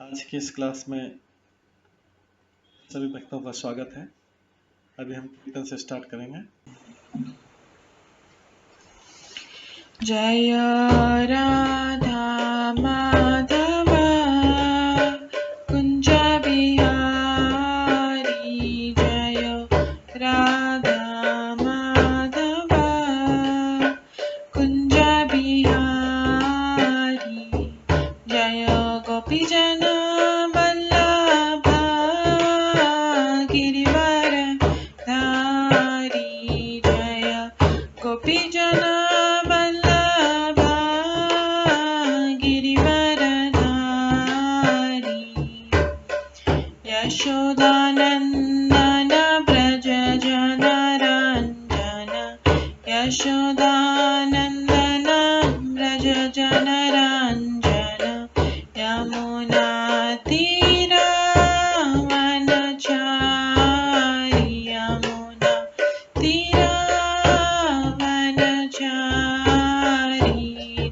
आज की इस क्लास में सभी भक्तों का स्वागत है। अभी हम कीर्तन से स्टार्ट करेंगे। जय राधा माधव कुंज बिहारी, जय राधा माधव कुंज बिहारी, जय गोपीजन वल्लभ गिरिवर धारी, जय गोपीजन वल्लभ गिरिवर धारी, यशोदानंदन व्रज जनरंजन, यशोदानंदन व्रज जनरंजन, यमुना तीरावनचारी, यमुना तीरावनचारी,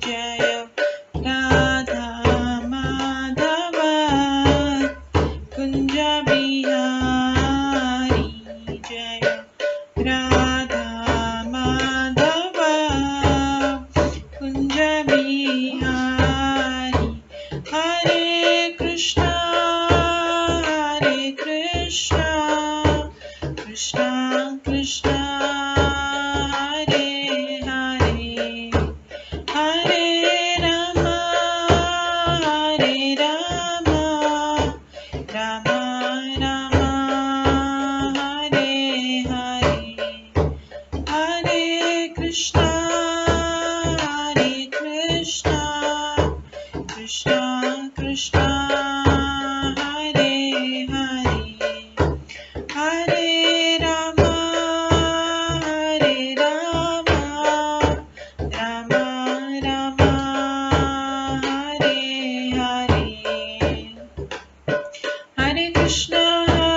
जय राधा माधव कुंज बिहारी, जय राधा माधव कुंज बिहारी, हरे कृष्णा कृष्णा कृष्णा हरे हरे, हरे राम राम राम हरे हरे, हरे कृष्णा कृष्णा कृष्णा हरे हरे, हरे राम राम राम हरे हरे, हरे कृष्णा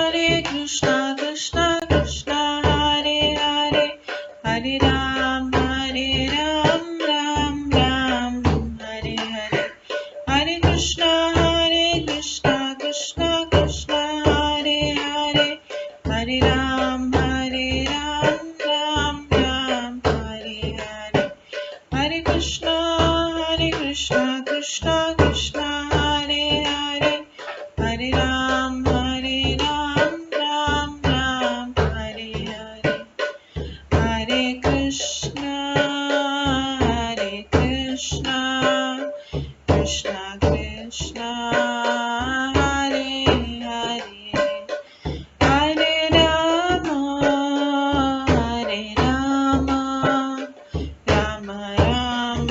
कृष्णा कृष्णा हरे हरे, हरे राम राम राम हरे हरे, हरे कृष्णा कृष्णा कृष्णा हरे हरे, हरे राम राम राम हरे हरे, हरे कृष्णा कृष्णा कृष्णा हरे हरे, हरे राम राम राम हरे हरे, हरे कृष्णा कृष्णा कृष्णा हरे हरे, हरे राम राम राम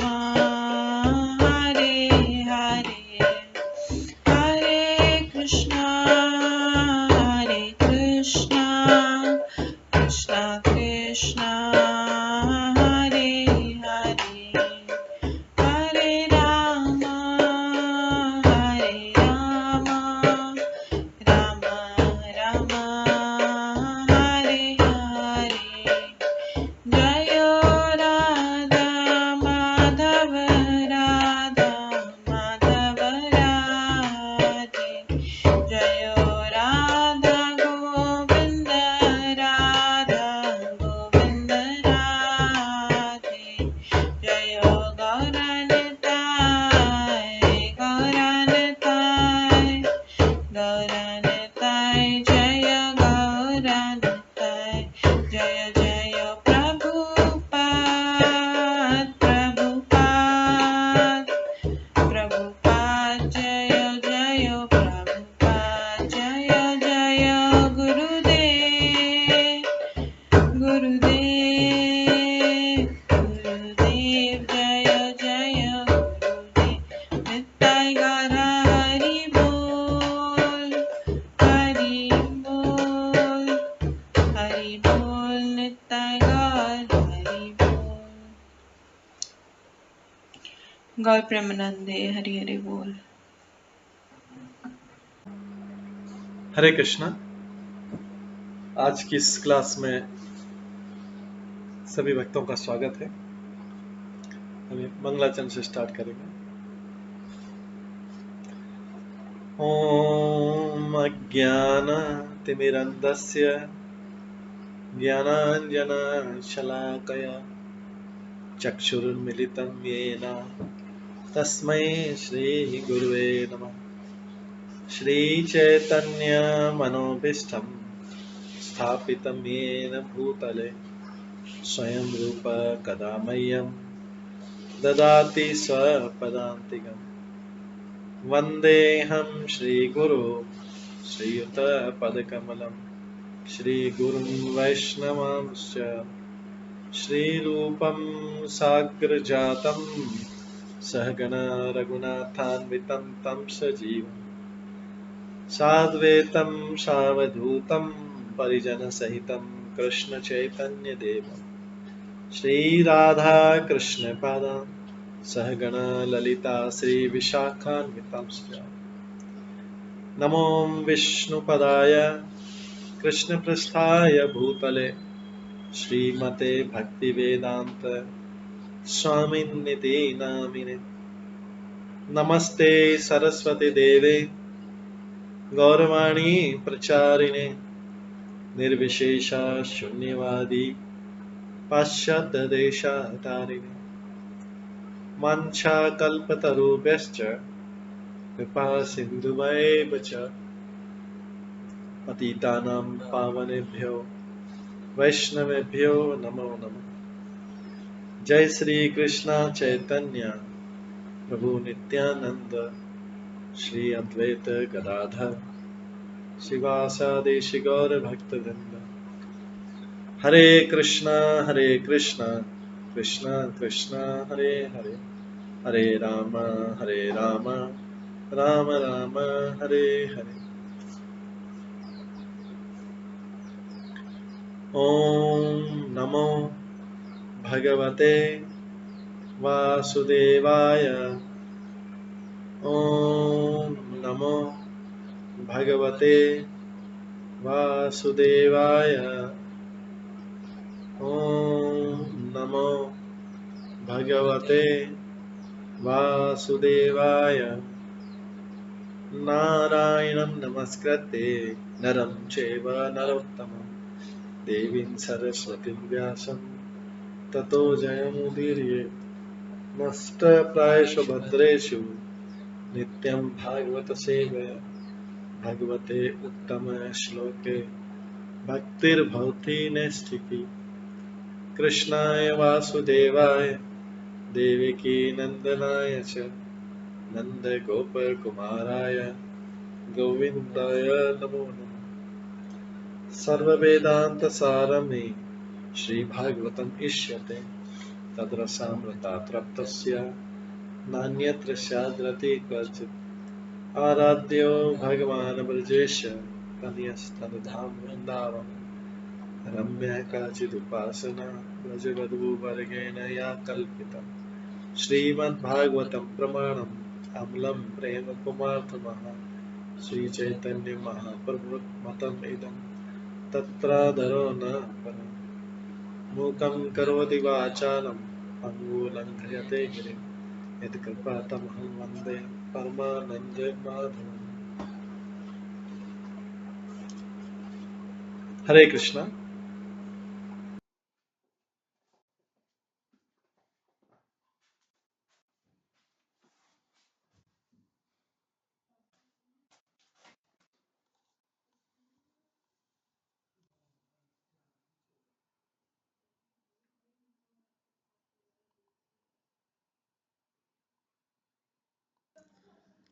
हरे हरे, हरे कृष्णा कृष्णा कृष्णा हरे हरे, हरे राम राम राम हरे हरे, जय राधा माधव राधे, जय राधा गोविंद राधे, जय गौरनताय जय गौरनताय, जय जय प्रभुपाद जय जय प्रभुपाद, जय जय गुरुदेव जय जय गुरुदेव, नित्य गौर हरि बोल नित्य गौर हरि बोल, गौर प्रेमानंदे हरि हरि बोल। हरे कृष्णा। आज की इस क्लास में सभी भक्तों का स्वागत है। अभी मंगलाचरण से स्टार्ट करेंगे। ॐ अज्ञानतिमिरन्धस्य ज्ञानाञ्जनशलाकया चक्षुरुन्मिलितं येन तस्मै श्रीगुरुवे नमः। श्रीचैतन्यमनोभीष्टं स्थापितं येन भूतले स्वयं रूप कदा मह्यं ददाति स्वपदान्तिकम्। वन्देऽहं श्रीगुरो श्रीयुतपदकमलं श्रीगुरुं वैष्णवांश्च श्रीरूपं साग्रजातं सहगण रघुनाथान्वितं तं सजीवं साद्वैतं सावधूतं परिजनसहितं कृष्णचैतन्यदेवं श्रीराधाकृष्णपादान् सहगण ललिता श्रीविशाखान्वितांश्च नमो विष्णुपदाय कृष्णपृष्ठाय भूतले श्रीमते भक्तिवेदांत स्वामिन्निति नामिने। नमस्ते सरस्वती देवे गौरवाणी प्रचारिणे निर्विशेष शून्यवादी पाश्चात्य देशातारिणे वाञ्छाकल्पतरुभ्यश्च कृपा सिन्धुभ्येव च पतितानां पावनेभ्यो वैष्णवेभ्यो नमो नमः। जय श्री कृष्ण चैतन्य प्रभु नित्यानंद श्री अद्वैत गदाधर शिवासादि गौर भक्तवृंद। हरे कृष्णा कृष्णा कृष्णा हरे हरे, हरे राम राम राम हरे हरे। ओम नमो भगवते वासुदेवाय। ओम नमो भगवते वासुदेवाय। ओम नमो भगवते वासुदेवाय। नारायणं नमस्कृत्य नरं चैव नरोत्तमं देवीं सरस्वतीं व्यासं ततो जयमुदीरयेत्। नष्टप्रायेषु भद्रेषु नित्यं भागवत सेवया भगवते उत्तम श्लोके भक्तिर्भवति नैष्ठिकी। कृष्णाय वासुदेवाय देवकी नंदनाय च नन्दगोपकुमाराय गोविन्दाय नमो नमः। सर्ववेदान्तसारमे श्रीभागवतम् इष्यते तद्रसामृतात् नान्यत्र स्याद्रति क्वचित्। आराध्यो भगवान् ब्रजेश तनयस्तनुधाम वृन्दावन रम्या काचिदुपासना ब्रजवधूवर्गेण या कल्पिता। श्रीमद्भागवतं प्रमाणम् अमलं प्रेम कुमार्थमः श्रीचैतन्य महाप्रभुमतम् इदं तत्रादरो न परम्। मूकं करोति वाचालं पङ्गुलं लङ्घयते गिरिं यत्कृपातमहं वन्दे परमानन्दमाधवम्। हरे कृष्णा।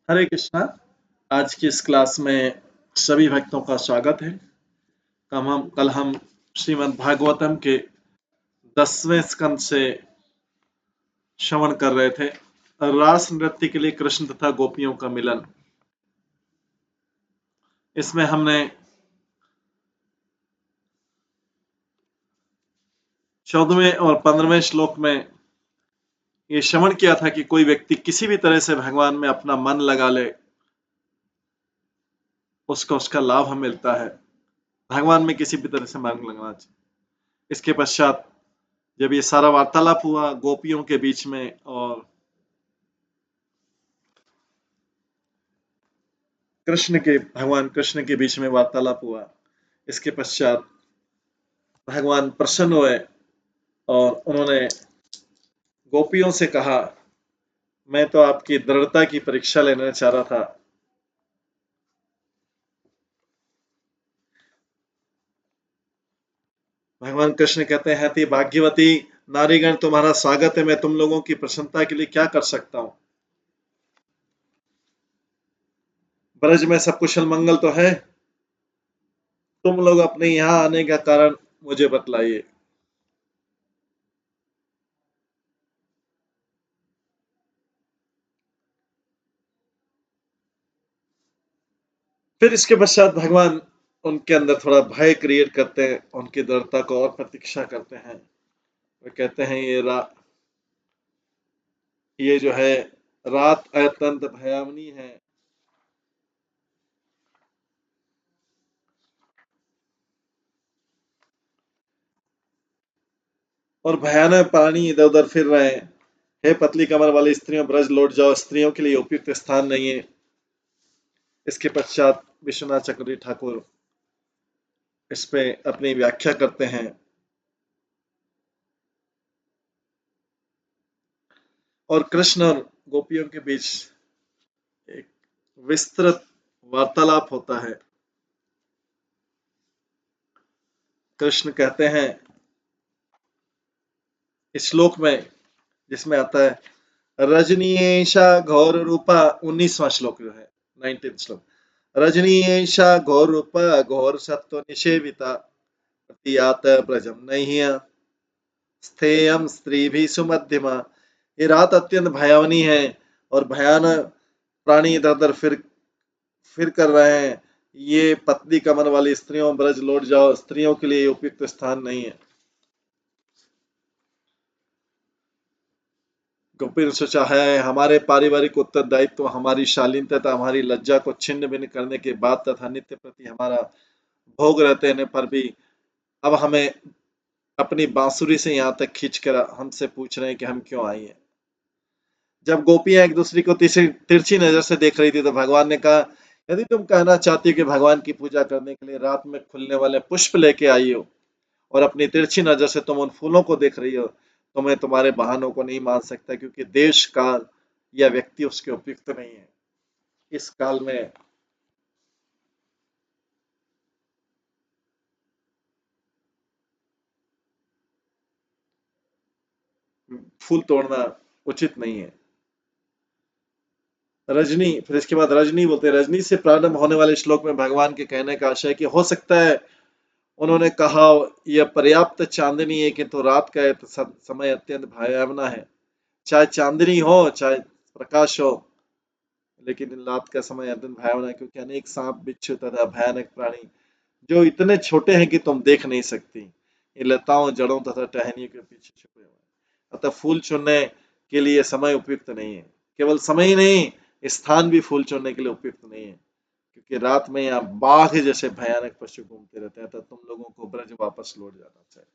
हरे कृष्णा। आज की इस क्लास में सभी भक्तों का स्वागत है। कल हम श्रीमद् भागवतम के 10वें स्कंद से श्रवण कर रहे थे। रास नृत्य के लिए कृष्ण तथा गोपियों का मिलन। इसमें हमने 14वें और 15वें श्लोक में ये श्रवण किया था कि कोई व्यक्ति किसी भी तरह से भगवान में अपना मन लगा ले, उसको उसका लाभ मिलता है। भगवान में किसी भी तरह से मन लगाना चाहिए। इसके पश्चात जब ये सारा वार्तालाप हुआ गोपियों के बीच में और भगवान कृष्ण के बीच में वार्तालाप हुआ। इसके पश्चात भगवान प्रसन्न हुए और उन्होंने गोपियों से कहा, मैं तो आपकी दृढ़ता की परीक्षा लेना चाह रहा था। भगवान कृष्ण कहते हैं, ती भाग्यवती नारीगण, तुम्हारा स्वागत है। मैं तुम लोगों की प्रसन्नता के लिए क्या कर सकता हूं? ब्रज में सब कुशल मंगल तो है। तुम लोग अपने यहां आने का कारण मुझे बतलाइए। फिर इसके पश्चात भगवान उनके अंदर थोड़ा भय क्रिएट करते हैं, उनकी दृढ़ता को और प्रतीक्षा करते हैं। वे कहते हैं, ये जो है रात अत्यंत भयावनी है। और भयानक प्राणी इधर उधर फिर रहे हैं। हे पतली कमर वाली स्त्रियों, ब्रज लौट जाओ, स्त्रियों के लिए उपयुक्त स्थान नहीं है। इसके पश्चात विश्वनाथ चक्रवर्ती ठाकुर इस पे अपनी व्याख्या करते हैं। और कृष्ण और गोपियों के बीच एक विस्तृत वार्तालाप होता है। कृष्ण कहते हैं इस श्लोक में, जिसमें आता है, रजनीशा घोर रूपा, 19वां श्लोक जो है, 19th श्लोक, रजनीशा घोर रूपा घोर सत्व निषेविता प्रतियात ब्रजम नहीं स्थेयम स्त्री भी सुमध्यमा। ये रात अत्यंत भयावनी है और भयानक प्राणी इधर उधर फिर कर रहे हैं। ये पतली कमर वाली स्त्रियों, ब्रज लौट जाओ, स्त्रियों के लिए उपयुक्त स्थान नहीं है। गोपी ने सोचा है, हमारे पारिवारिक उत्तरदायित्व, हमारी शालीनता तथा हमारी लज्जा को छिन्न भिन्न करने के बाद तथा नित्य प्रति हमारा भोग रहते पर भी अब हमें अपनी बांसुरी से यहाँ तक खींचकर हमसे पूछ रहे हैं कि हम क्यों आई हैं। जब गोपियां एक दूसरे को तिरछी नजर से देख रही थी तो भगवान ने कहा, यदि तुम कहना चाहती हो कि भगवान की पूजा करने के लिए रात में खुलने वाले पुष्प लेके आई हो और अपनी तिरछी नजर से तुम उन फूलों को देख रही हो, तो मैं तुम्हारे बहानों को नहीं मान सकता, क्योंकि देश काल या व्यक्ति उसके उपयुक्त नहीं है। इस काल में फूल तोड़ना उचित नहीं है। रजनी, फिर इसके बाद रजनी बोलते हैं, रजनी से प्रारंभ होने वाले श्लोक में भगवान के कहने का आशय कि हो सकता है उन्होंने कहा यह पर्याप्त चांदनी है, किंतु रात का समय अत्यंत भयावना है। चाहे चांदनी हो चाहे प्रकाश हो, लेकिन रात का समय अत्यंत भयावना है, क्योंकि अनेक सांप बिच्छू तथा भयानक प्राणी जो इतने छोटे हैं कि तुम देख नहीं सकती, ये लताओं, जड़ों तथा टहनियों के पीछे छुपे हुए हैं। अतः फूल चुनने के लिए समय उपयुक्त नहीं है। केवल समय ही नहीं, स्थान भी फूल चुनने के लिए उपयुक्त नहीं है, क्योंकि रात में यहाँ बाघ जैसे भयानक पशु घूमते रहते हैं। तो तुम लोगों को ब्रज वापस लौट जाना चाहिए।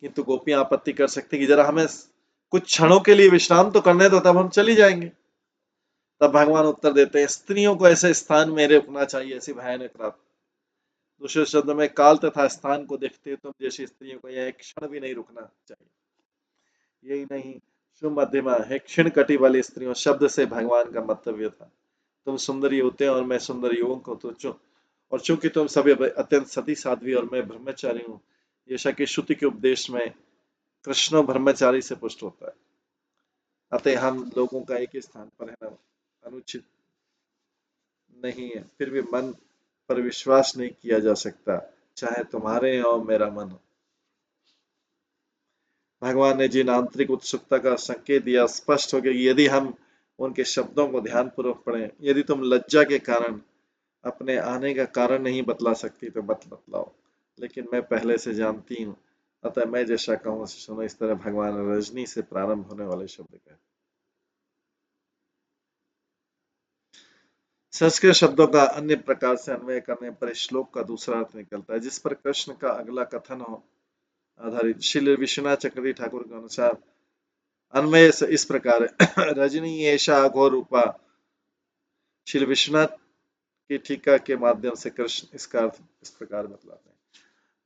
किंतु गोपियां आपत्ति कर सकती कि जरा हमें कुछ क्षणों के लिए विश्राम तो करने दो, तब हम चली जाएंगे। तब भगवान उत्तर देते हैं, स्त्रियों को ऐसे स्थान में रुकना चाहिए, ऐसी भयानक रात। दूसरे शब्द में, काल तथा स्थान को देखते हुए तुम जैसी स्त्रियों को यह एक क्षण भी नहीं रुकना चाहिए। यही नहीं, सुमध्यमा है, क्षीण कटी वाली स्त्रियों शब्द से भगवान का मंतव्य था। तुम सुंदरी होते हैं और मैं सुंदर युवक हूं, तो और चूंकि तुम सभी अत्यंत सती साध्वी और मैं ब्रह्मचारी हूँ, ये शकी श्रुति के उपदेश में कृष्ण ब्रह्मचारी से पुष्ट होता है। अतः हम लोगों का एक ही स्थान पर रहना अनुचित नहीं है। फिर भी मन पर विश्वास नहीं किया जा सकता, चाहे तुम्हारे और मेरा मन हो। भगवान ने जिन आंतरिक उत्सुकता का संकेत दिया, स्पष्ट हो गया कि यदि हम उनके शब्दों को ध्यानपूर्वक पढ़ें, यदि तुम लज्जा के कारण अपने आने का कारण नहीं बतला सकती तो मत बतलाओ, लेकिन मैं पहले से जानती हूँ, अतः मैं जैसा कहूँ सुनो। इस तरह भगवान रजनी से प्रारंभ होने वाले शब्द कहे। संस्कृत शब्दों का अन्य प्रकार से अन्वय करने पर श्लोक का दूसरा अर्थ निकलता है, जिस पर कृष्ण का अगला कथन हो आधारित। श्री विश्वनाथ चक्रवर्ती ठाकुर के अनुसार अन्वय इस प्रकार है। रजनी ऐशा घोर रूपा, श्री विश्वनाथ की टीका के माध्यम से कृष्ण इसका अर्थ इस प्रकार बतलाते हैं।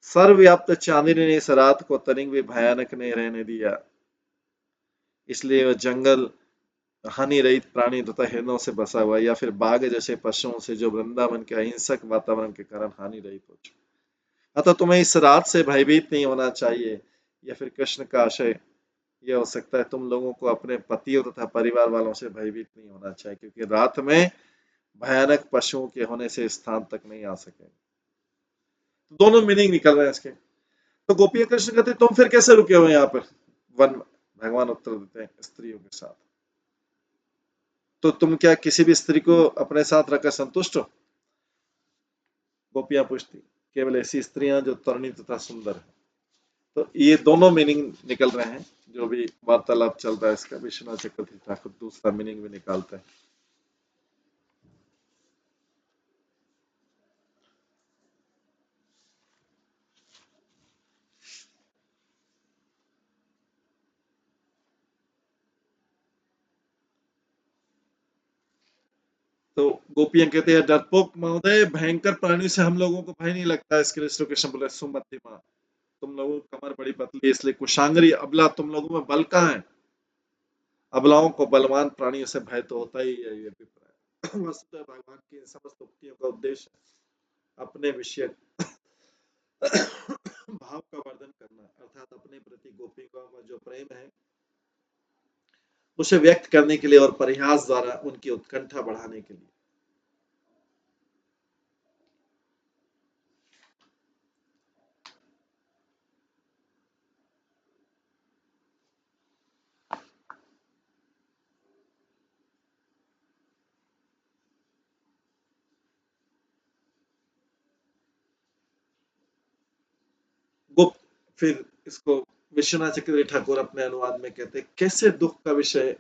सर्वव्याप्त चांदनी ने इस रात को तनिक भी भयानक नहीं रहने दिया, इसलिए वह जंगल हानि रहित प्राणी तथा हिरणों से बसा हुआ या फिर बाघ जैसे पशुओं से जो वृंदावन के अहिंसक वातावरण के कारण हानि रहित हो चुके। अतः तुम्हें इस रात से भयभीत नहीं होना चाहिए, या फिर कृष्ण का आशय यह हो सकता है तुम लोगों को अपने पतियों तथा परिवार वालों से भयभीत नहीं होना चाहिए, क्योंकि रात में भयानक पशुओं के होने से स्थान तक नहीं आ सके। दोनों मीनिंग निकल रहे हैं इसके। तो गोपिया कृष्ण कहते तुम फिर कैसे रुके हो यहाँ पर वन में? भगवान उत्तर देते हैं स्त्रियों के साथ। तो तुम क्या किसी भी स्त्री को अपने साथ रखकर संतुष्ट हो? गोपियां पूछती केवल ऐसी स्त्रियां जो तरुणी तथा सुंदर है। तो ये दोनों मीनिंग निकल रहे हैं, जो भी वार्तालाप चल रहा है इसका। विश्वनाथ चक्रवर्ती ठाकुर दूसरा मीनिंग भी निकालते हैं। तो गोपियां कहते हैं डरपोक महोदय, भयंकर प्राणी से हम लोगों को भय नहीं लगता। इसके लिए श्री कृष्ण बोले सुमति मां, तुम लोगों की कमर बड़ी पतली है, इसलिए कुशांगरी अबला तुम लोगों में बल कहाँ है? अबलाओं को बलवान प्राणियों से भय तो होता ही है। ये अभिप्राय वस्तुतः भगवान की समस्त उक्तियों का उद्देश्य अपने विषय भाव का वर्णन करना, अर्थात अपने प्रति गोपिकाओं का जो प्रेम है उसे व्यक्त करने के लिए और परिहास द्वारा उनकी उत्कंठा बढ़ाने के लिए। गुप्त फिर इसको विश्वनाथ चक्रवर्ती ठाकुर अपने अनुवाद में कहते कैसे दुख का विषय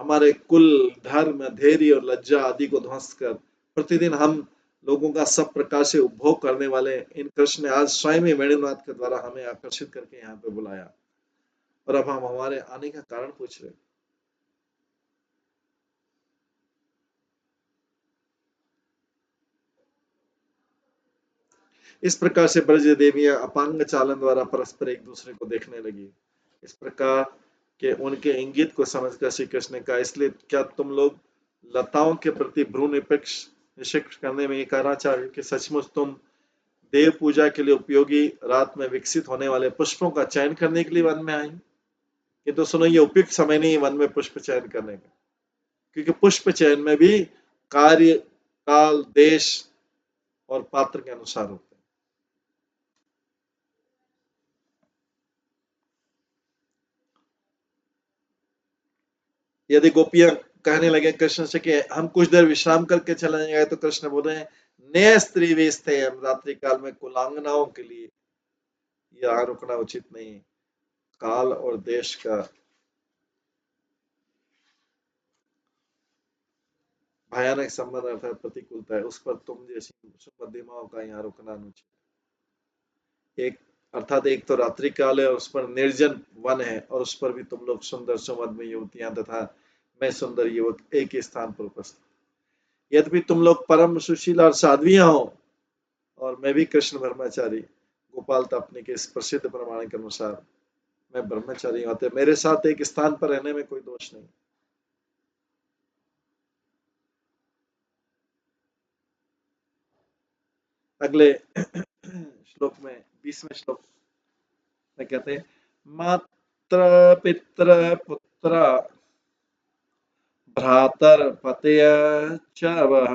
हमारे कुल धर्म धैर्य और लज्जा आदि को ध्वस्त कर प्रतिदिन हम लोगों का सब प्रकार से उपभोग करने वाले इन कृष्ण ने आज स्वयं ही वेणुनाथ के द्वारा हमें आकर्षित करके यहाँ पे बुलाया, और अब हम हमारे आने का कारण पूछ रहे। इस प्रकार से ब्रज देवियां अपांग चालन द्वारा परस्पर एक दूसरे को देखने लगी। इस प्रकार के उनके इंगित को समझकर श्री कृष्ण ने कहा, इसलिए क्या तुम लोग लताओं के प्रति भ्रूण निष्कर्ष करने में ये कहना चाह रहे कि सचमुच तुम देव पूजा के लिए उपयोगी रात में विकसित होने वाले पुष्पों का चयन करने के लिए वन में आई? ये तो सुनो, ये उपयुक्त समय नहीं वन में पुष्प चयन करने का, क्योंकि पुष्प चयन में भी कार्य काल देश और पात्र के अनुसार होता है। यदि गोपियां कहने लगे कृष्ण से कि हम कुछ देर विश्राम करके चले जाएंगे, तो कृष्ण बोल रहे हैं नए स्त्री वेस्ते हम रात्रि काल में कुलांगनाओं के लिए यहाँ रुकना उचित नहीं। काल और देश का भयानक संबंध अर्थात प्रतिकूलता है, उस पर तुम जैसी मध्यमाओं का यहाँ रुकना अनुचित। एक अर्थात एक तो रात्रि काल है और उस पर निर्जन वन है, और उस पर भी तुम लोग सुंदर सुमध में युवतियां तथा मैं सुंदर युवक एक ही स्थान पर उपस्थित। यद्यपि तुम लोग परम सुशील और साध्वियां हो और मैं भी कृष्ण ब्रह्मचारी गोपाल तपनी के इस प्रसिद्ध प्रमाण के अनुसार मैं ब्रह्मचारी हूं, मेरे साथ एक स्थान पर रहने में कोई दोष नहीं। अगले श्लोक में 20वें श्लोक में कहते हैं मात्र पित्र पुत्र भ्रातर पतय च वह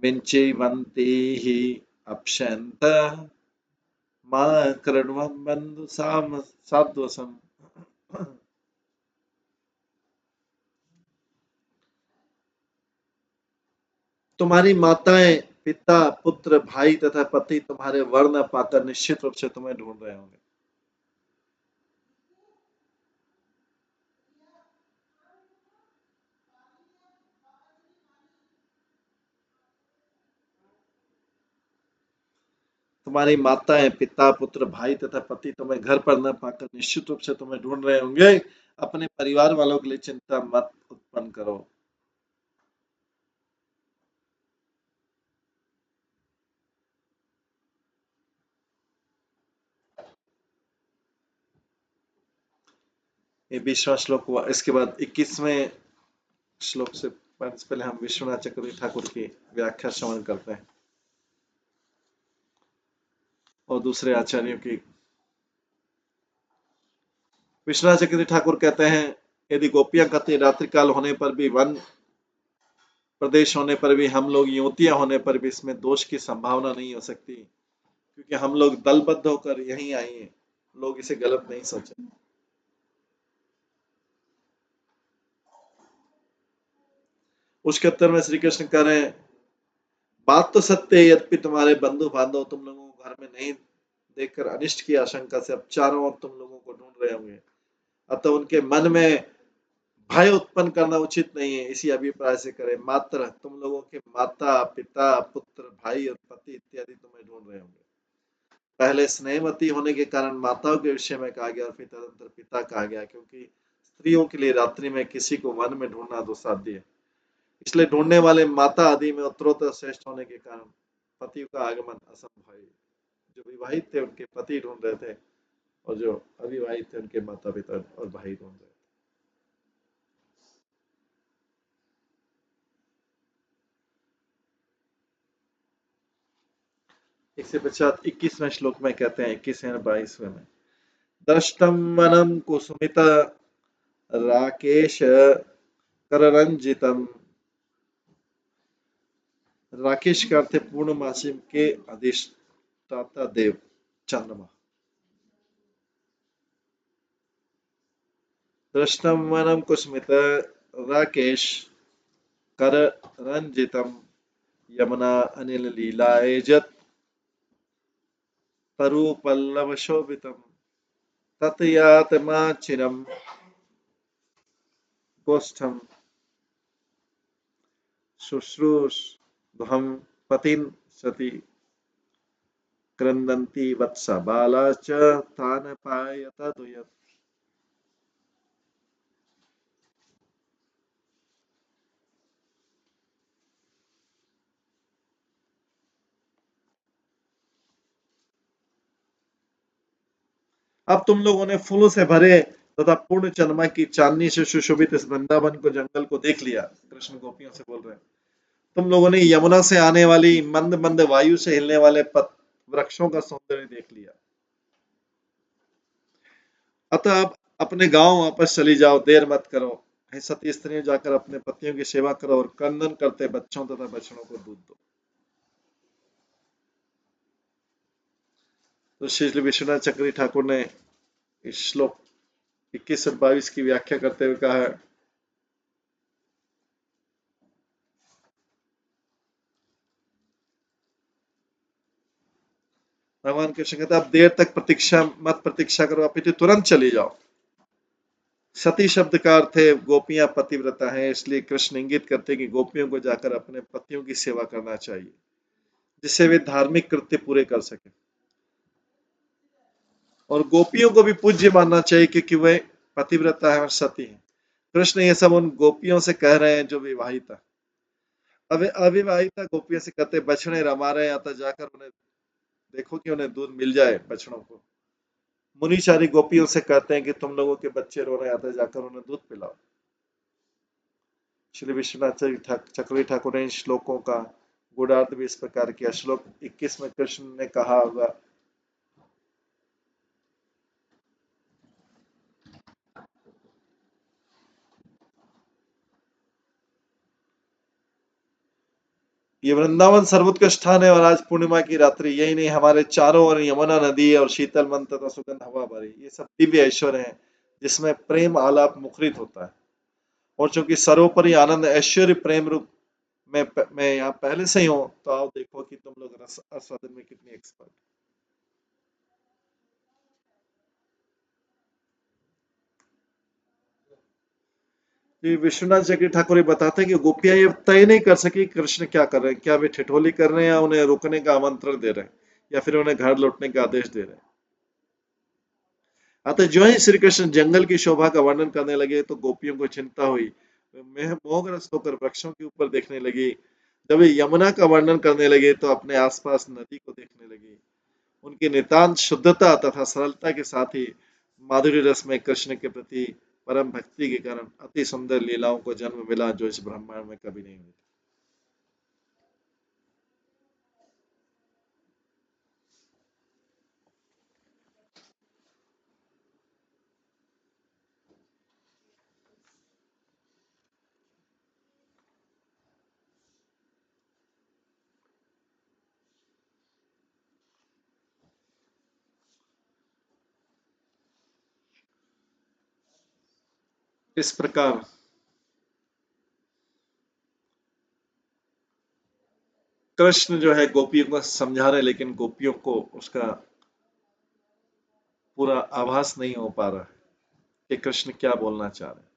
विंचीवन्ति हि अप्यन्त मां कृण्वन् बन्धु साध्वसम्। तुम्हारी माताएं पिता पुत्र भाई तथा पति तुम्हारे वर्ण पाकर निश्चित रूप से तुम्हें ढूंढ रहे होंगे। तुम्हारी माताएं, पिता, पुत्र, भाई तथा पति तुम्हें घर पर न पाकर निश्चित रूप से तुम्हें ढूंढ रहे होंगे। अपने परिवार वालों के लिए चिंता मत उत्पन्न करो। ये 20वां श्लोक हुआ। इसके बाद 21वें श्लोक से पहले हम विश्वनाथ चक्रवर्ती ठाकुर की व्याख्या श्रवण करते हैं और दूसरे आचार्यों की। विश्वनाथ चक्रवर्ती ठाकुर कहते हैं, यदि गोपियां कहती रात्रि काल होने पर भी, वन प्रदेश होने पर भी, हम लोग युवतियां होने पर भी इसमें दोष की संभावना नहीं हो सकती, क्योंकि हम लोग दलबद्ध होकर यहीं आए हैं। लोग इसे गलत नहीं सोचे। उसके उत्तर में श्री कृष्ण कह रहे हैं, बात तो सत्य है, यद्यपि तुम्हारे बंधु बांधव तुम लोगों को घर में नहीं देखकर अनिष्ट की आशंका से अब चारों ओर तुम लोगों को ढूंढ रहे होंगे, अतः उनके मन में भय उत्पन्न करना उचित नहीं है। इसी अभिप्राय से करें, मात्र तुम लोगों के माता, पिता, पुत्र, भाई और पति इत्यादि तुम्हें ढूंढ रहे होंगे। पहले स्नेहवती होने के कारण माताओं के विषय में कहा गया और फिर तदंतर पिता कहा गया, क्योंकि स्त्रियों के लिए रात्रि में किसी को वन में ढूंढना दुस्साध्य है। इसलिए ढूंढने वाले माता आदि में उत्तरोत्तर श्रेष्ठ होने के कारण पतियों का आगमन असंभव है। जो विवाहित थे उनके पति ढूंढ रहे थे और जो अविवाहित थे उनके माता पिता और भाई ढूंढ रहे थे। इसके पश्चात 21वें श्लोक में कहते हैं, 21वें और 22वें में, दृष्टम वनम कुसुमित राकेश कररंजितम। राकेश का अर्थ पूर्णमासी के अधिष्ठाता देव चंद्रमा। दृष्टम वनम कुसुमित राकेश कररंजितम यमुना अनिल लीलायजत तरु पल्लव शोभितम ततयातमाचिरम गोष्ठम शुश्रूषभम पतिं सति क्रंदन्ति वत्सा बाला च तान पायत दुयत। अब तुम लोगों ने फूलों से भरे तथा पूर्ण चंद्रमा की चांदनी से सुशोभित इस वृंदावन को, जंगल को देख लिया। कृष्ण गोपियों से बोल रहे हैं, तुम लोगों ने यमुना से आने वाली मंद मंद वायु से हिलने वाले वृक्षों का सौंदर्य देख लिया। अतः अब अपने गांव वापस चली जाओ, देर मत करो। हे सती स्त्रियों, जाकर अपने पतियों की सेवा करो और क्रंदन करते बच्चों तथा बछड़ों को दूध दो। तो श्री विश्वनाथ चक्रवर्ती ठाकुर ने इस श्लोक 21 और 22 की व्याख्या करते हुए कहा है, भगवान कृष्ण कहते अब देर तक मत प्रतीक्षा करो, अपितु तुरंत चली जाओ। सती शब्द का अर्थ है गोपियां पतिव्रता है, इसलिए कृष्ण इंगित करते कि गोपियों को जाकर अपने पतियों की सेवा करना चाहिए, जिससे वे धार्मिक कृत्य पूरे कर सके। और गोपियों को भी पूज्य मानना चाहिए, क्योंकि वे पतिव्रता है और सती है। कृष्ण ये सब उन गोपियों से कह रहे हैं जो विवाहिता। अब अविवाहिता गोपियों से कहते बछड़े रमा रहे हैं, अतः जाकर उन्हें देखो कि उन्हें दूध मिल जाए बछड़ों को। मुनिचारी गोपियों से कहते हैं कि तुम लोगों के बच्चे रो रहे हैं, अतः जाकर उन्हें दूध पिलाओ। श्री विश्वनाथ चक्रवर्ती ठाकुर ने इन श्लोकों का गुणार्थ भी इस प्रकार किया। श्लोक 21 में कृष्ण ने कहा होगा, ये वृंदावन सर्वोत्कृष्ट स्थान है और आज पूर्णिमा की रात्रि, यही नहीं हमारे चारों ओर यमुना नदी है और शीतल मन तथा सुगंध हवा भरी। ये सब दिव्य ऐश्वर्य है जिसमें प्रेम आलाप मुखरित होता है। और चूंकि सर्वोपरि आनंद ऐश्वर्य प्रेम रूप में मैं यहाँ पहले से ही हूँ, तो आओ देखो कि तुम लोग रस आस्वादन में कितनी एक्सपर्ट। विश्वनाथ चक्रवर्ती ठाकुर बताते हैं कि गोपियां ये तय नहीं कर सकी कृष्ण क्या कर रहे हैं, क्या वे ठिठोली कर रहे हैं या उन्हें रुकने का आमंत्रण दे रहे हैं, या फिर उन्हें घर लौटने का आदेश दे रहे हैं। अतः जो ही श्री कृष्ण जंगल की शोभा का वर्णन करने लगे तो गोपियों को चिंता हुई। वे मोहग्रस्त होकर वृक्षों के ऊपर देखने लगी। जब वे यमुना का वर्णन करने लगे तो अपने आसपास नदी को देखने लगी। उनकी नितांत शुद्धता तथा सरलता के साथ ही माधुर्य रस में कृष्ण के प्रति परम भक्ति के कारण अति सुंदर लीलाओं को जन्म मिला जो इस ब्रह्मांड में कभी नहीं हुई। इस प्रकार कृष्ण जो है गोपियों को समझा रहे, लेकिन गोपियों को उसका पूरा आभास नहीं हो पा रहा है कि कृष्ण क्या बोलना चाह रहे हैं।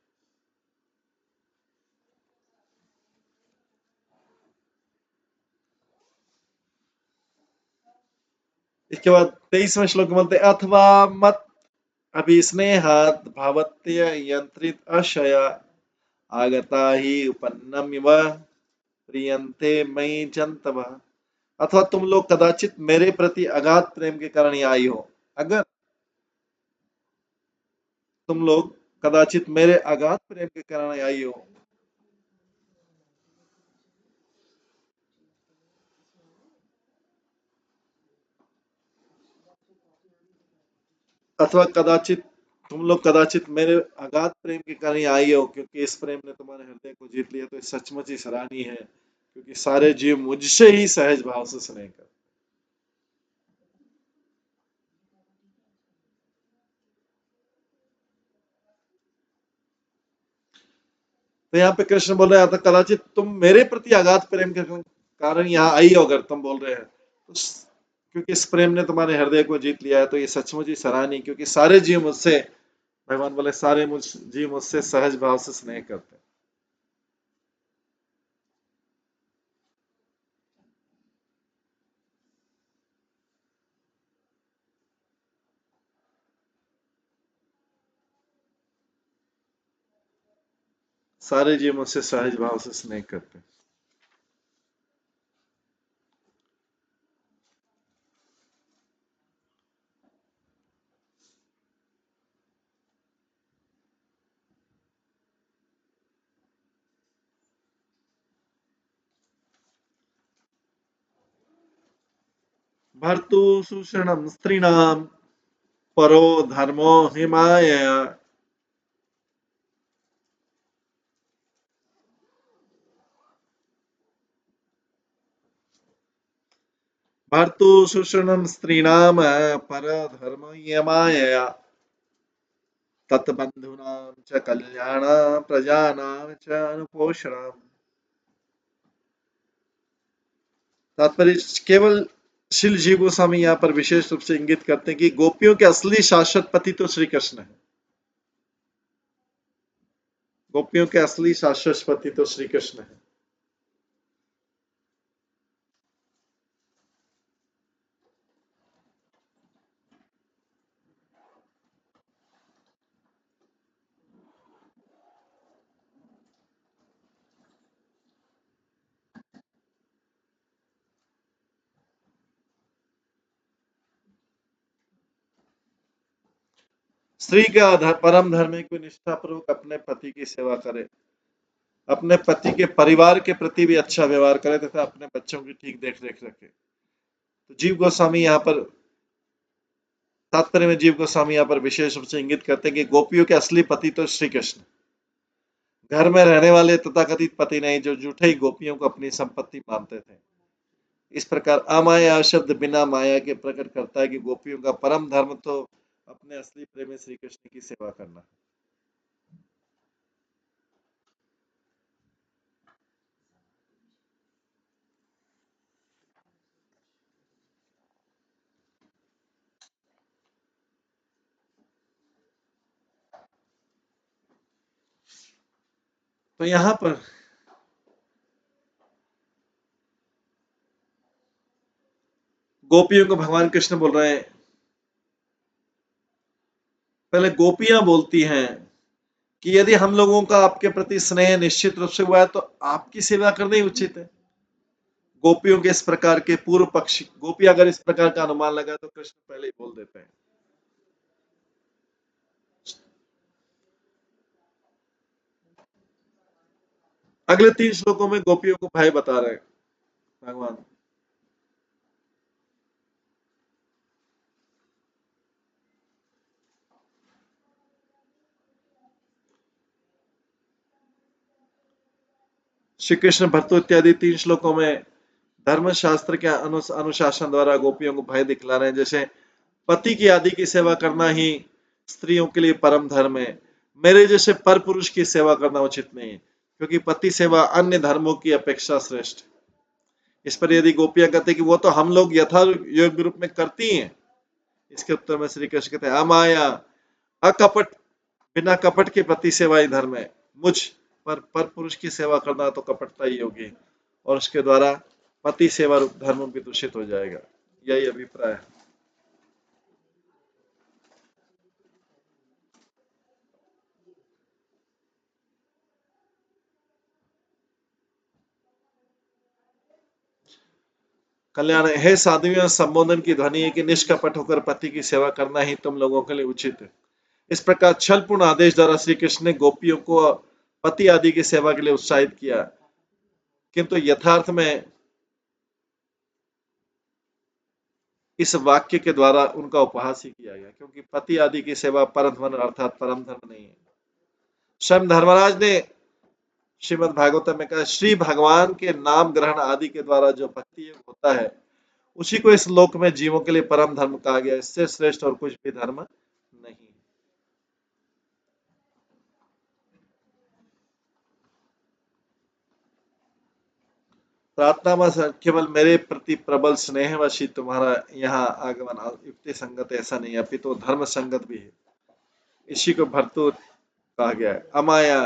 इसके बाद 23वें श्लोक में बोलते अथवा मत अभिस्नेहात् भावत्य यंत्रित अशया आगता ही उपन्नमिव प्रियंते मयि जंतव। अथवा तुम लोग कदाचित मेरे प्रति अगाध प्रेम के कारण यहाँ आई हो। अगर तुम लोग कदाचित मेरे अगाध प्रेम के कारण आई हो, अथवा कदाचित तुम लोग कदाचित मेरे अगाध प्रेम के कारण यहाँ आई हो, क्योंकि इस प्रेम ने तुम्हारे हृदय को जीत लिया, तो ये सचमुच ही सराहनीय है, क्योंकि सारे जीव मुझसे ही सहज भाव से स्नेह कर। तो यहाँ पे कृष्ण बोल रहे हैं कदाचित तुम मेरे प्रति अगाध प्रेम के कारण यहाँ आई हो, अगर तुम बोल रहे हैं तो क्योंकि इस प्रेम ने तुम्हारे हृदय को जीत लिया है, तो ये सचमुच ही सराहनीय, क्योंकि सारे जीव मुझसे, भगवान बोले सारे जीव मुझसे सहज भाव से स्नेह करते हैं। सारे जीव मुझसे सहज भाव से स्नेह करते हैं। भर्तु सुषणम स्त्रीणाम परो धर्मो हिमायया। भर्तु सुषणम स्त्रीणाम पर धर्म यमायया तत्बंधूनां च कल्याण प्रजानां च अनुपोषणम। तात्पर्य केवल शिल जी गोस्वामी यहाँ पर विशेष रूप से इंगित करते हैं कि गोपियों के असली शाश्वत पति तो श्री कृष्ण है। गोपियों के असली शाश्वत पति तो श्री कृष्ण है। स्त्री का परम धर्म है कि निष्ठापूर्वक अपने पति की सेवा करे, अपने पति के परिवार के प्रति भी अच्छा व्यवहार करे तथा अपने बच्चों की ठीक देख रेख रखे। तो जीव गोस्वामी यहाँ पर तात्पर्य में जीव गोस्वामी यहाँ पर विशेष रूप से इंगित करते हैं कि गोपियों के असली पति तो श्री कृष्ण, घर में रहने वाले तथाकथित पति नहीं, जो झूठे ही गोपियों को अपनी संपत्ति मानते थे। इस प्रकार अमाया शब्द बिना माया के प्रकट करता है कि गोपियों का परम धर्म तो अपने असली प्रेमी श्री कृष्ण की सेवा करना। तो यहाँ पर गोपियों को भगवान कृष्ण बोल रहे हैं, पहले गोपियां बोलती हैं कि यदि हम लोगों का आपके प्रति स्नेह निश्चित रूप से हुआ है तो आपकी सेवा करना ही उचित है। गोपियों के इस प्रकार के पूर्व पक्षी, गोपी अगर इस प्रकार का अनुमान लगा तो कृष्ण पहले ही बोल देते हैं। अगले 3 श्लोकों में गोपियों को भय बता रहे हैं भगवान। श्री कृष्ण भर्तु इत्यादि 3 श्लोकों में धर्म शास्त्र के अनुशासन द्वारा गोपियों को भय दिखला रहे हैं। जैसे पति की आदि की सेवा करना ही स्त्रियों के लिए परम धर्म है, मेरे जैसे पर पुरुष की सेवा करना उचित नहीं है, क्योंकि पति सेवा अन्य धर्मों की अपेक्षा श्रेष्ठ। इस पर यदि गोपियां कहते कि वो तो हम लोग यथा योग रूप में करती हैं, इसके उत्तर में श्री कृष्ण कहते हैं अमाया अकपट, बिना कपट के पति सेवा ही धर्म है, मुझ पर पुरुष की सेवा करना तो कपटता ही होगी और उसके द्वारा पति सेवा रूप धर्म भी दूषित हो जाएगा। यही अभिप्राय है। कल्याण है साध्वियों, संबोधन की ध्वनि है कि निष्कपट होकर पति की सेवा करना ही तुम लोगों के लिए उचित है। इस प्रकार छलपूर्ण आदेश द्वारा श्री कृष्ण ने गोपियों को पति आदि की सेवा के लिए उत्साहित किया, किंतु यथार्थ में इस वाक्य के द्वारा उनका उपहास ही किया गया, क्योंकि पति आदि की सेवा परम धर्म अर्थात परम धर्म नहीं है। स्वयं धर्मराज ने श्रीमद् भागवतम में कहा, श्री भगवान के नाम ग्रहण आदि के द्वारा जो भक्ति योग होता है उसी को इस लोक में जीवों के लिए परम धर्म कहा गया, इससे श्रेष्ठ और कुछ भी धर्म नहीं। प्रार्थना में केवल मेरे प्रति प्रबल स्नेहवशी तुम्हारा यहाँ आगमन युक्ति संगत ऐसा नहीं, अपितु तो धर्म संगत भी है। इसी को भर्तु कहा गया है। अमाया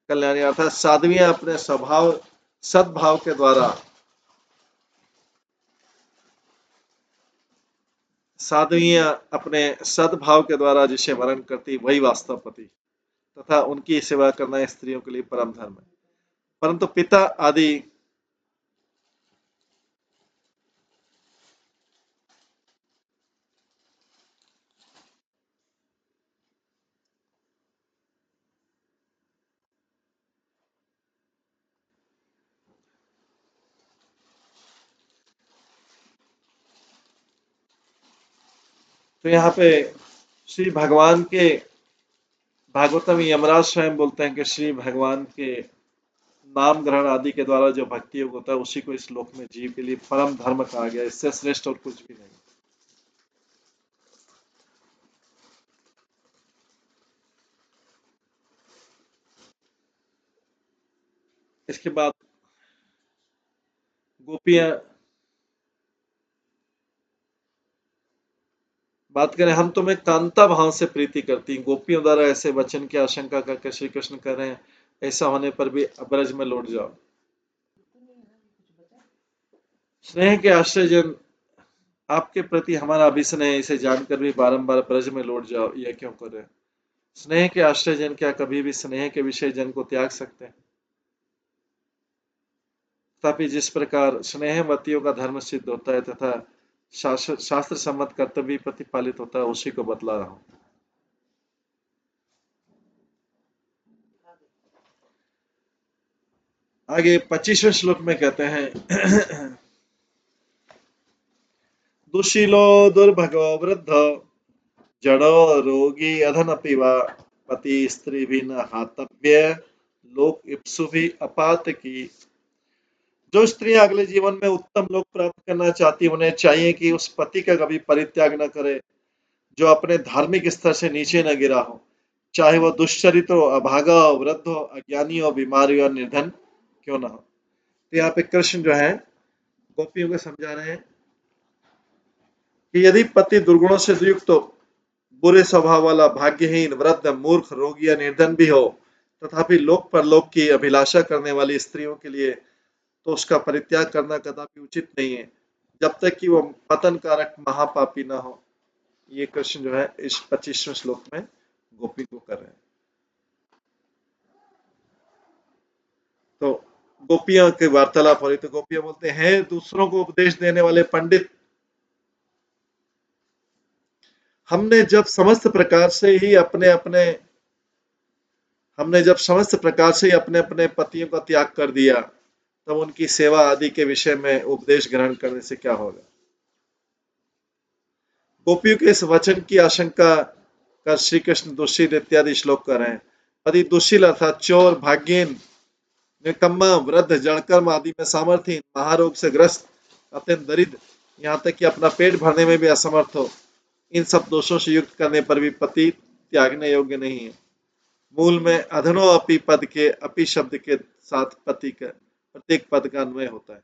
कल्याणी अर्थात साध्वियां अपने स्वभाव सद्भाव के द्वारा, साध्वियां अपने सद्भाव के द्वारा जिसे वर्ण करती वही वास्तव पति, तथा उनकी सेवा करना स्त्रियों के लिए परम धर्म है। परंतु पिता आदि तो यहाँ पे श्री भगवान के भागवतम यमराज स्वयं बोलते हैं कि श्री भगवान के नाम ग्रहण आदि के द्वारा जो भक्ति योग होता है उसी को इस श्लोक में जीव के लिए परम धर्म कहा गया, इससे श्रेष्ठ और कुछ भी नहीं। इसके बाद गोपियां बात करें, हम तुम्हें कांता भाव से प्रीति करती, गोपियों द्वारा ऐसे वचन की आशंका करके श्री कृष्ण कह रहे हैं ऐसा होने पर भी अब्रज में लौट जाओ। स्नेह के आश्चर्यजन आपके प्रति हमारा अभिस्नेह इसे जानकर भी बारंबार ब्रज में लौट जाओ, यह क्यों कर रहे? स्नेह के आश्चर्यजन क्या कभी भी स्नेह के विषय जन को त्याग सकते हैं? तथापि जिस प्रकार स्नेहवतियों का धर्म सिद्ध होता है तथा शास्त्र सम्मत कर्तव्य प्रतिपालित होता है उसी को बतला रहा हूं। आगे 25वें श्लोक में कहते हैं दुशीलो दुर्भगो वृद्ध जड़ो रोगी अधन पिवा पति स्त्री भी न हातव्य लोक इप्सु भी अपात की। जो स्त्रियां अगले जीवन में उत्तम लोक प्राप्त करना चाहती उन्हें चाहिए कि उस पति का कभी परित्याग न करे जो अपने धार्मिक स्तर से नीचे न गिरा हो, चाहे वह दुष्चरित्र हो, अभागा हो, वृद्ध हो, अज्ञानी हो, बीमारी और निर्धन क्यों ना हो। तो यहाँ पे कृष्ण जो है गोपियों को समझा रहे हैं कि यदि पति दुर्गुणों से युक्त हो, बुरे स्वभाव वाला, भाग्यहीन, वृद्ध, मूर्ख, रोगी या निर्धन भी हो, तथापि लोक परलोक की अभिलाषा करने वाली स्त्रियों के लिए तो उसका परित्याग करना कदापि उचित नहीं है। जब तक कि वो पतन कारक महापापी ना हो। ये कृष्ण जो है इस 25वें श्लोक में गोपी को कर रहे हैं। तो गोपियों की वार्तालाप हो रही, तो गोपियां बोलते हैं दूसरों को उपदेश देने वाले पंडित, हमने जब समस्त प्रकार से ही अपने अपने पतियों का त्याग कर दिया, तब उनकी सेवा आदि के विषय में उपदेश ग्रहण करने से क्या होगा। गोपियों के इस वचन की आशंका कर श्री कृष्ण दुशील इत्यादि श्लोक कर रहे हैं। पति दुशील अर्थात चोर, भाग्यहीन, निकम्मा, वृद्ध, जड़कर्म आदि में सामर्थ्यहीन, महारोग से ग्रस्त, अत्यंत दरिद्र, यहाँ तक कि अपना पेट भरने में भी असमर्थ हो, इन सब दोषों से युक्त करने पर भी पति त्यागने योग्य नहीं है। मूल में अधनो अपि पद के अपि शब्द के साथ पति का प्रत्येक पद का अन्वय होता है।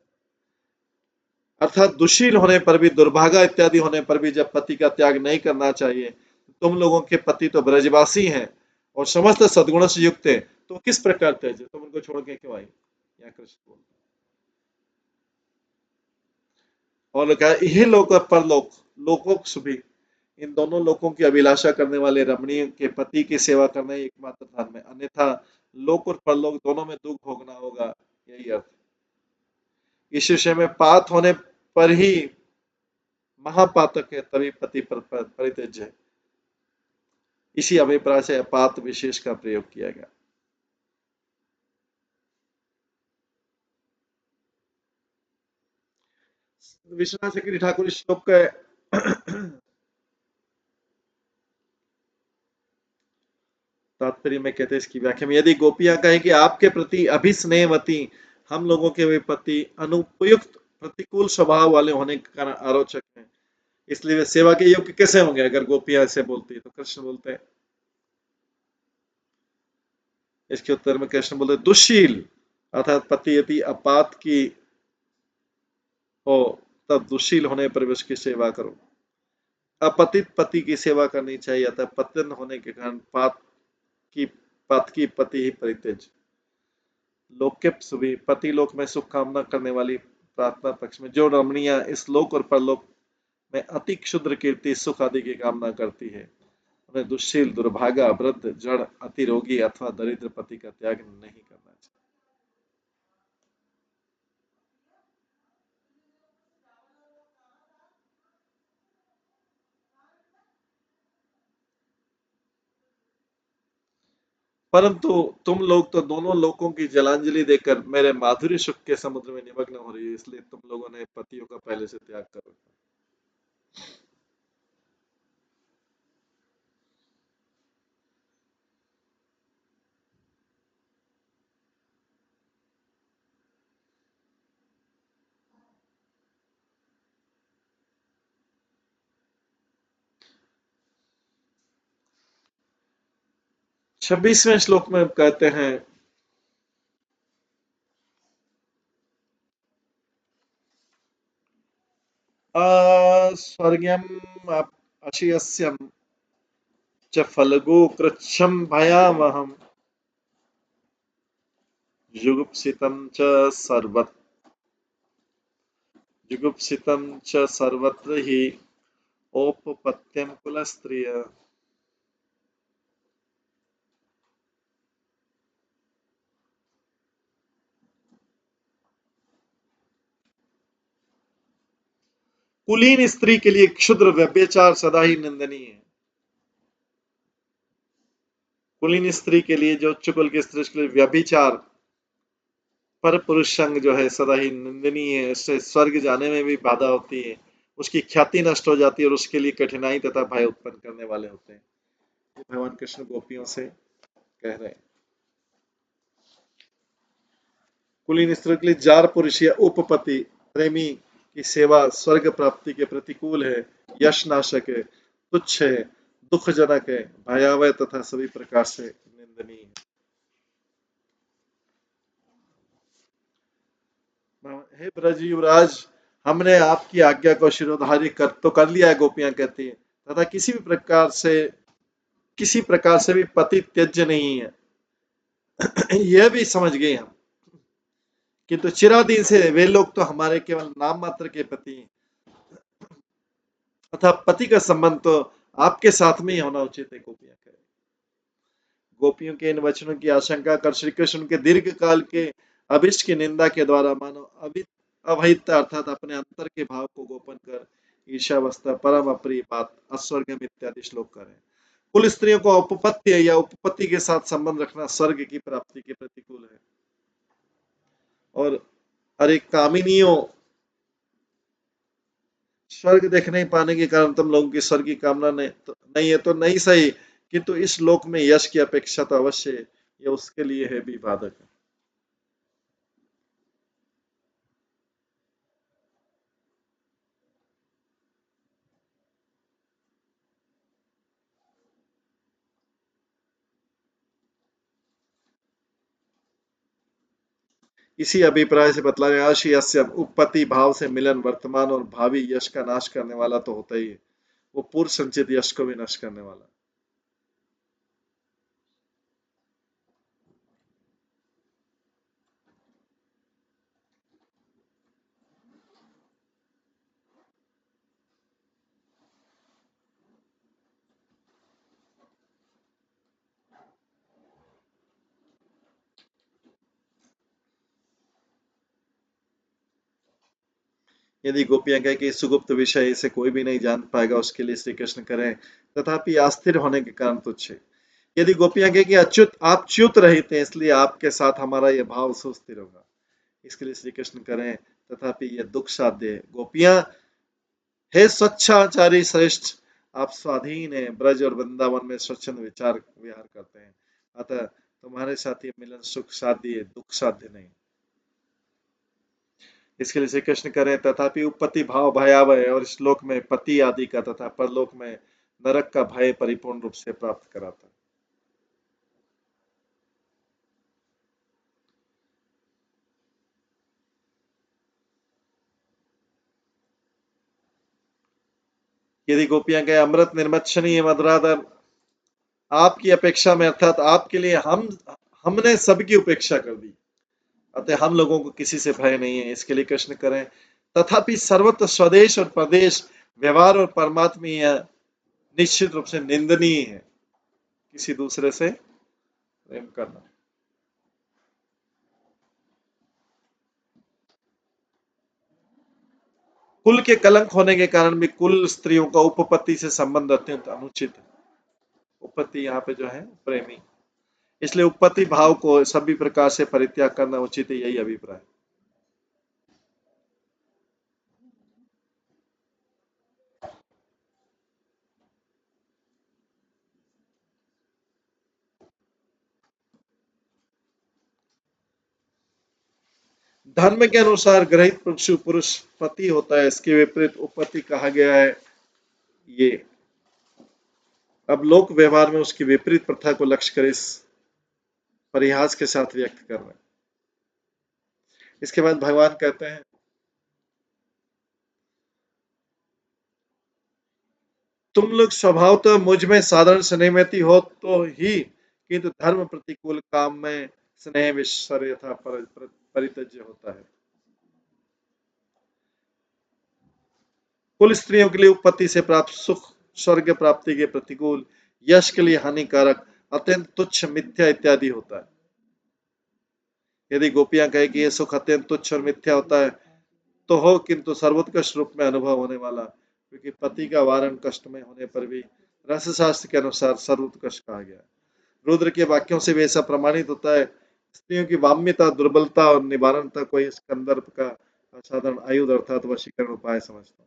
अर्थात दुशील होने पर भी, दुर्भागा इत्यादि होने पर भी जब पति का त्याग नहीं करना चाहिए, तुम लोगों के पति तो ब्रजवासी हैं और समस्त सद्गुणों से युक्त है, तो किस प्रकार त्यज, तुम उनको छोड़ के क्यों आई। यहाँ कृष्ण बोल, और कहा यही लोक और परलोक, लोकोक्ष भी, इन दोनों लोकों की अभिलाषा करने वाले रमणीय के पति की सेवा करना ही एकमात्र धर्म है, अन्यथा लोक और परलोक दोनों में दुख भोगना होगा। यही अर्थ। इस विषय में पात होने पर ही महापातक है, तभी पति परित्यज्य है। इसी अभिप्राय से अपात विशेष का प्रयोग किया गया। विश्वनाथ चक्रवर्ती ठाकुर इस श्लोक का तात्पर्य में कहते हैं इसकी व्याख्या में, यदि गोपियां कहें कि आपके प्रति अभिस्नेहवती हम लोगों के वे पति अनुपयुक्त प्रतिकूल स्वभाव वाले होने के कारण आलोचक हैं, इसलिए वे सेवा के योग्य कैसे होंगे। अगर गोपियां ऐसे बोलती तो कृष्ण बोलते हैं, इसके उत्तर में कृष्ण बोलते दुशील अर्थात पति यदि अपात की हो तब दुशील होने पर भी उसकी सेवा करो। अपतित पति की सेवा करनी चाहिए, अतः पतन होने के कारण पात की पति ही परित्यज। लोकेप्स सुभी, पति लोक में सुख कामना करने वाली प्रार्थना पक्ष में जो रमणियां इस लोक और परलोक में अति क्षुद्र कीर्ति सुख आदि की कामना करती है, उन्हें दुशील, दुर्भागा, वृद्ध, जड़, अति रोगी अथवा दरिद्र पति का त्याग नहीं करना चाहिए। परंतु तुम लोग तो दोनों लोकों की जलांजलि देकर मेरे माधुर्य सुख के समुद्र में निमग्न हो रही है, इसलिए तुम लोगों ने पतियों का पहले से त्याग कर रखा। 26वें श्लोक में कहते हैं, स्वर्गम अशियस्यम च फलगो कृच्छम भयावहम जुगुप्सितम च सर्वत्र ही औपपत्यम कुलस्त्रिय। कुलीन स्त्री के लिए क्षुद्र व्यभिचार सदा ही निंदनीय है। कुलीन स्त्री के लिए, जो उच्च कुल की स्त्री के लिए व्यभिचार, पर पुरुष संग जो है सदा ही निंदनीय है। इससे स्वर्ग जाने में भी बाधा होती है, उसकी ख्याति नष्ट हो जाती है और उसके लिए कठिनाई तथा भय उत्पन्न करने वाले होते हैं। भगवान कृष्ण गोपियों से कह रहे हैं। कुलीन स्त्री के लिए जार पुरुष या उपपति प्रेमी की सेवा स्वर्ग प्राप्ति के प्रतिकूल है, यश नाशक है, तुच्छ है, दुखजनक है, भयावह तथा सभी प्रकार से निंदनीय है। हे ब्रज युवराज, हमने आपकी आज्ञा को शिरोधार्य कर लिया है, गोपियां कहती है, तथा किसी प्रकार से भी पति त्यज्य नहीं है। यह भी समझ गए हम, किंतु चिरादीन से वे लोग तो हमारे केवल नाम मात्र के पति हैं, तथा पति का संबंध तो आपके साथ में ही होना उचित है, गोपियां कह रही। गोपियों के इन वचनों की आशंका कर श्री कृष्ण के दीर्घ काल के अभिष्ट की निंदा के द्वारा मानो अवहितता अर्थात अपने अंतर के भाव को गोपन कर ईर्ष्यावस्था परम अप्रिय बात अस्वर्गम इत्यादि श्लोक करें। कुल स्त्रियों को उपपत्ति या उपपत्ति के साथ संबंध रखना स्वर्ग की प्राप्ति के प्रतिकूल है। और अरे कामिनियों, स्वर्ग देख नहीं पाने के कारण तुम लोगों की स्वर्ग की कामना नहीं है तो नहीं सही, किंतु इस लोक में यश की अपेक्षा तो अवश्य है, यह उसके लिए है भी बाधक है। इसी अभिप्राय से बतलाया यस्य उपपत्ति भाव से मिलन वर्तमान और भावी यश का नाश करने वाला तो होता ही है, वो पूर्व संचित यश को भी नष्ट करने वाला। यदि गोपियां कहे कि सुगुप्त विषय इसे कोई भी नहीं जान पाएगा, उसके लिए श्री कृष्ण करें तथापि अस्थिर होने के कारण तुच्छ है। यदि गोपियां कहे कि अच्युत आप च्युत रहित हैं, इसलिए आपके साथ हमारा यह भाव सुस्थिर होगा, इसके लिए श्री कृष्ण करें तथापि यह दुख साध्य है। गोपियां, हे स्वच्छाचारी श्रेष्ठ, आप स्वाधीन है, ब्रज और वृंदावन में स्वच्छंद विचार विहार करते हैं, अतः तुम्हारे साथ ये मिलन सुख साध्य है, दुख साध्य नहीं। इसके लिए श्री कृष्ण करें तथापि उपपत्ति भाव भयावह है और इस लोक में पति आदि का तथा परलोक में नरक का भय परिपूर्ण रूप से प्राप्त कराता है। यदि गोपियां कहे अमृत निर्मच्छनीय मधुराधर आपकी अपेक्षा में अर्थात आपके लिए हमने सबकी उपेक्षा कर दी, अतः हम लोगों को किसी से भय नहीं है। इसके लिए कृष्ण करें तथापि सर्वत्र स्वदेश और प्रदेश व्यवहार और परमात्मीय निश्चित रूप से निंदनीय है, किसी दूसरे से प्रेम करना। कुल के कलंक होने के कारण भी कुल स्त्रियों का उपपत्ति से संबंध अत्यंत अनुचित है। उपपत्ति यहाँ पे जो है प्रेमी, इसलिए उपपत्ति भाव को सभी प्रकार से परित्याग करना उचित है, यही अभिप्राय। धर्म के अनुसार ग्रहित पुरुष पति होता है, इसके विपरीत उपपत्ति कहा गया है। ये अब लोक व्यवहार में उसकी विपरीत प्रथा को लक्ष्य कर इस परिहास के साथ व्यक्त कर रहे हैं। इसके बाद भगवान कहते हैं तुम लोग स्वभावतः मुझ में साधारण स्नेहमती हो तो ही, किंतु धर्म प्रतिकूल काम में स्नेह विश्वर यथा परित्यज्य होता है। कुल स्त्रियों के लिए उपपत्ति से प्राप्त सुख स्वर्ग प्राप्ति के प्रतिकूल, यश के लिए हानिकारक, अत्यंत तुच्छ, मिथ्या इत्यादि होता है। यदि गोपियां कहे कि यह सुख अत्यंत तुच्छ और मिथ्या होता है तो हो, किंतु सर्वोत्कृष्ट रूप में अनुभव होने वाला, क्योंकि पति का वारण कष्ट में होने पर भी रसशास्त्र के अनुसार सर्वोत्कृष्ट कहा गया। रुद्र के वाक्यों से भी ऐसा प्रमाणित होता है। स्त्रियों की वाम्यता, दुर्बलता और निवारणता को इस कंदर्प का असाधारण आयुध अर्थात वशीकरण उपाय समझता हूँ।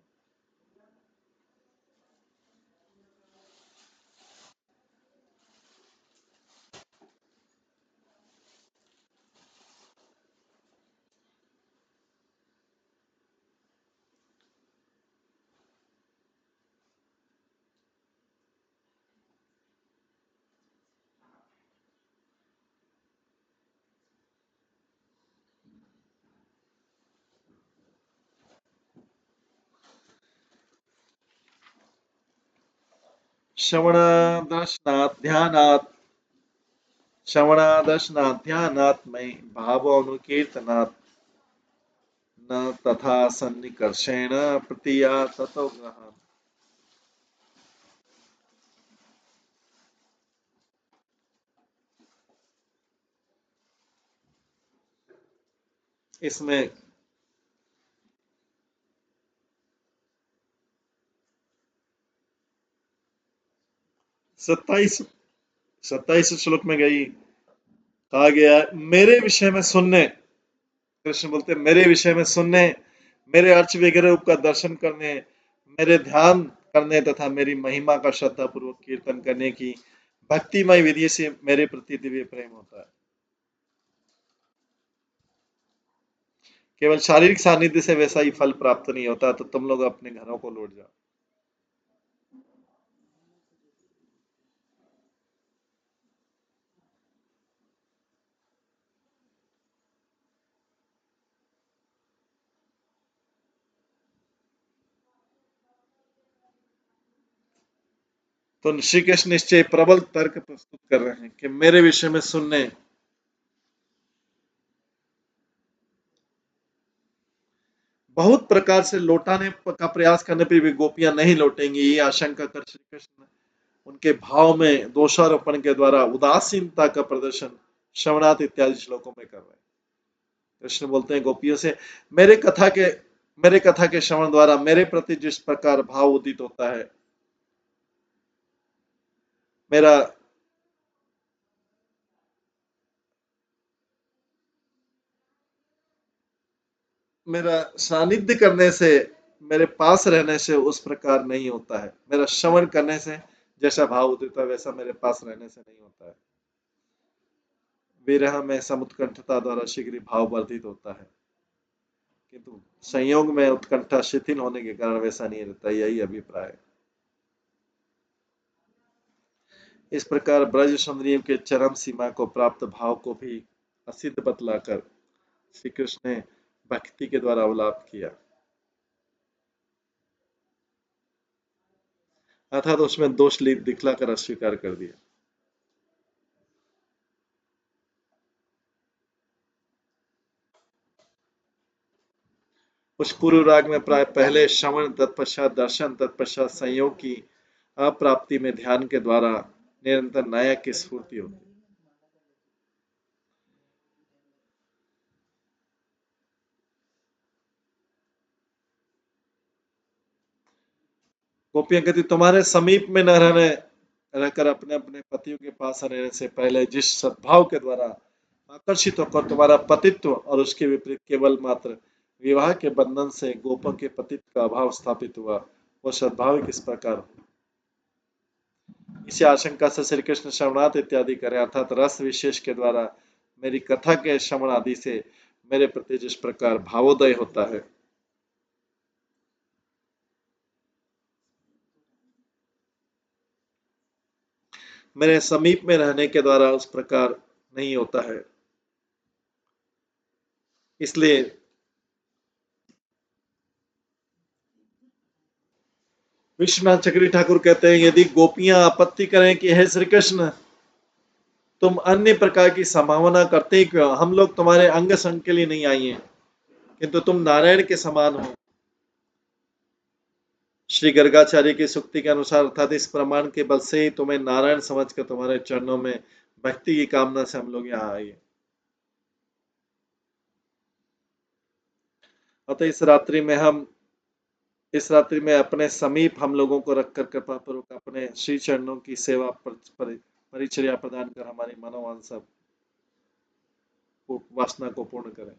श्रवणादर्शनाध्यानात् में भावोनुकीर्तनात् न तथा सन्निकर्षेण प्रतिया ततो ग्रहण। इसमें 27 श्लोक में गई कहा गया मेरे विषय में सुनने, कृष्ण बोलते मेरे विषय में सुनने, मेरे अर्च वगैरह रूप का दर्शन करने, मेरे ध्यान करने तथा मेरी महिमा का श्रद्धा पूर्वक कीर्तन करने की भक्तिमय विधि से मेरे प्रति दिव्य प्रेम होता है। केवल शारीरिक सानिध्य से वैसा ही फल प्राप्त नहीं होता, तो तुम लोग अपने घरों को लौट जाओ। तो श्री कृष्ण निश्चय प्रबल तर्क प्रस्तुत कर रहे हैं कि मेरे विषय में सुनने, बहुत प्रकार से लौटाने का प्रयास करने पर भी गोपियां नहीं लौटेंगी, ये आशंका कर श्री कृष्ण उनके भाव में दोषारोपण के द्वारा उदासीनता का प्रदर्शन श्रवणार्थ इत्यादि श्लोकों में कर रहे हैं। कृष्ण बोलते हैं गोपियों से मेरे कथा के श्रवण द्वारा मेरे प्रति जिस प्रकार भाव उदित होता है, मेरा मेरा सानिध्य करने से, मेरे पास रहने से उस प्रकार नहीं होता है। मेरा श्रवण करने से जैसा भाव उदित होता है वैसा मेरे पास रहने से नहीं होता है। विरह में समुत्कंठता द्वारा शीघ्र भाव वर्धित होता है, किंतु संयोग में उत्कंठा शिथिल होने के कारण वैसा नहीं रहता। यही अभिप्राय है। इस प्रकार ब्रज सुंदरियों के चरम सीमा को प्राप्त भाव को भी असिद्ध बतलाकर श्री कृष्ण ने भक्ति के द्वारा अवलाप किया, अर्थात उसमें दोष दिखलाकर अस्वीकार कर दिया। उस पूर्व राग में प्राय पहले श्रवण, तत्पश्चात दर्शन, तत्पश्चात संयोग की अप्राप्ति में ध्यान के द्वारा निरंतर नया की स्फूर्ति होती। गोपियां कहती तुम्हारे समीप में न रहकर अपने अपने पतियों के पास रहने से पहले जिस सद्भाव के द्वारा आकर्षित होकर तुम्हारा पतित्व और उसके विपरीत केवल मात्र विवाह के बंधन से गोपों के पतित्व का अभाव स्थापित हुआ, वो सद्भाव किस प्रकार। इसी आशंका से श्री कृष्ण श्रवणार्थ इत्यादि करें, अर्थात रस विशेष के द्वारा मेरी कथा के श्रवण आदि से मेरे प्रति जिस प्रकार भावोदय होता है, मेरे समीप में रहने के द्वारा उस प्रकार नहीं होता है। इसलिए विश्वनाथ चक्री ठाकुर कहते हैं यदि गोपियां आपत्ति करें कि हे श्री कृष्ण तुम अन्य प्रकार की संभावना करते ही क्यों, हम लोग तुम्हारे अंग संग के लिए नहीं आई हैं, किंतु तुम नारायण के समान हो। श्री गर्गाचार्य की सुक्ति के अनुसार अर्थात इस प्रमाण के बल से ही तुम्हें नारायण समझकर तुम्हारे चरणों में भक्ति की कामना से हम लोग यहाँ आए। अतः इस रात्रि में अपने समीप हम लोगों को रखकर कृपा पूर्वक अपने श्री चरणों की सेवा परिचर्या प्रदान कर हमारी मनोवांछा वासना को पूर्ण करें।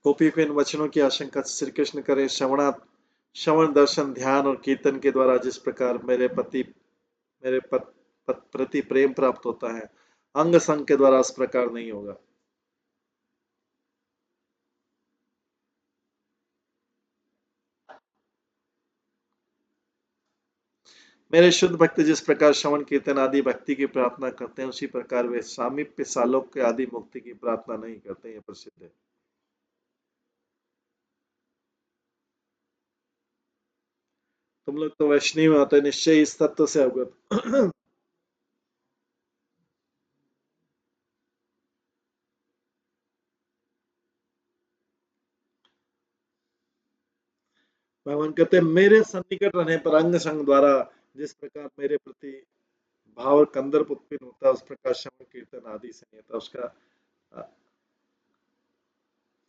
गोपी के इन वचनों की आशंका श्री कृष्ण करें श्रवण दर्शन ध्यान और कीर्तन के द्वारा जिस प्रकार मेरे प्रति प्रेम प्राप्त होता है, अंग संग के द्वारा उस प्रकार नहीं होगा। मेरे शुद्ध भक्त जिस प्रकार श्रवण कीर्तन आदि भक्ति की प्रार्थना करते हैं, उसी प्रकार वे सामीप्य सालोक्य आदि मुक्ति की प्रार्थना नहीं करते। यह प्रसिद्ध है। तुम लोग तो वैष्णव में होते निश्चय इस तत्व से अवगत। भगवान कहते हैं मेरे सन्निकट रहने पर अंग संग द्वारा जिस प्रकार मेरे प्रति भाव और कंदर्प उत्पन्न होता है उस प्रकार श्रवण कीर्तन आदि से नहीं होता। उसका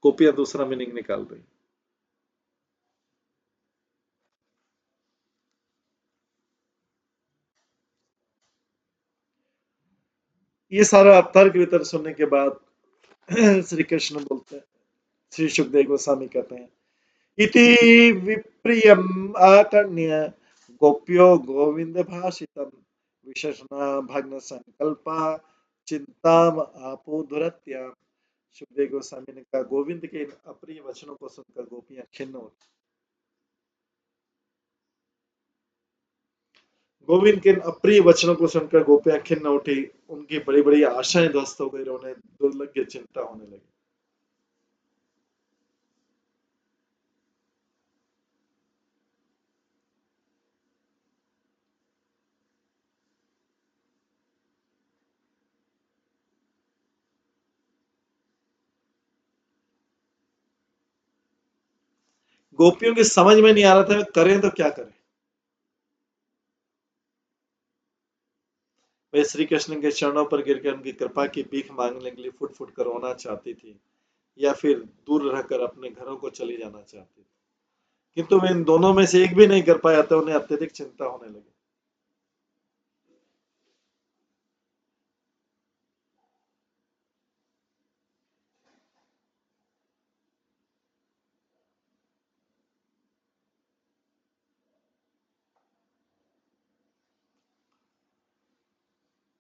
गोपियां दूसरा मीनिंग निकाल रही। ये सारा तर्क वितर्क सुनने के बाद श्री कृष्ण बोलते हैं, श्री सुखदेव गोस्वामी कहते हैं इति विप्रियम आकर्ण्य गोप्यो गोविंद भाषितम विशेषणा भग्न संकल्पा चिंताम आपो दुरत्या। सुखदेव गोस्वामी ने कहा गोविंद के इन अप्रिय वचनों को सुनकर गोपियां खिन्न होती। गोविंद के इन अप्रिय वचनों को सुनकर गोपियां खिन्न उठी, उनकी बड़ी बड़ी आशाएं ध्वस्त हो गई, उन्हें दुर्लभ चिंता होने लगी। गोपियों की समझ में नहीं आ रहा था करें तो क्या करें। वे श्री कृष्ण के चरणों पर गिरकर उनकी कृपा की भीख मांगने के लिए फुट फुट कर रोना चाहती थी या फिर दूर रहकर अपने घरों को चली जाना चाहती थी, किंतु वे इन दोनों में से एक भी नहीं कर पाया तो उन्हें अत्यधिक चिंता होने लगी।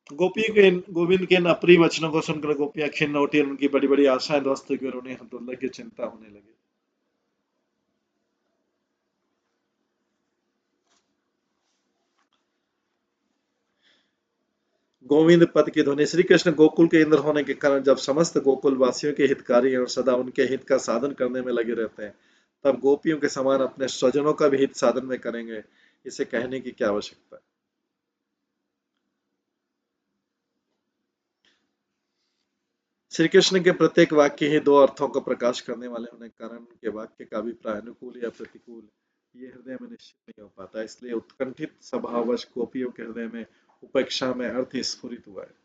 गोविंद के इन अप्रिय वचनों को सुनकर गोपियां खिन्न उठी, उनकी बड़ी बड़ी आशाएं ध्वस्त हुई और उन्हें दुर्लभ चिंता होने लगी। गोविंद पद की ध्वनि। श्री कृष्ण गोकुल के इंद्र होने के कारण जब समस्त गोकुल वासियों के हितकारी और सदा उनके हित का साधन करने में लगे रहते हैं, तब गोपियों के समान अपने स्वजनों का भी हित साधन में करेंगे, इसे कहने की क्या आवश्यकता है। श्री कृष्ण के प्रत्येक वाक्य ही दो अर्थों को प्रकाश करने वाले होने के कारण उनके वाक्य का अभिप्राय अनुकूल या प्रतिकूल ये हृदय में निश्चित नहीं हो पाता। इसलिए उत्कंठित स्वभाववश गोपियों के हृदय में उपेक्षा में अर्थ स्फुरित हुआ है।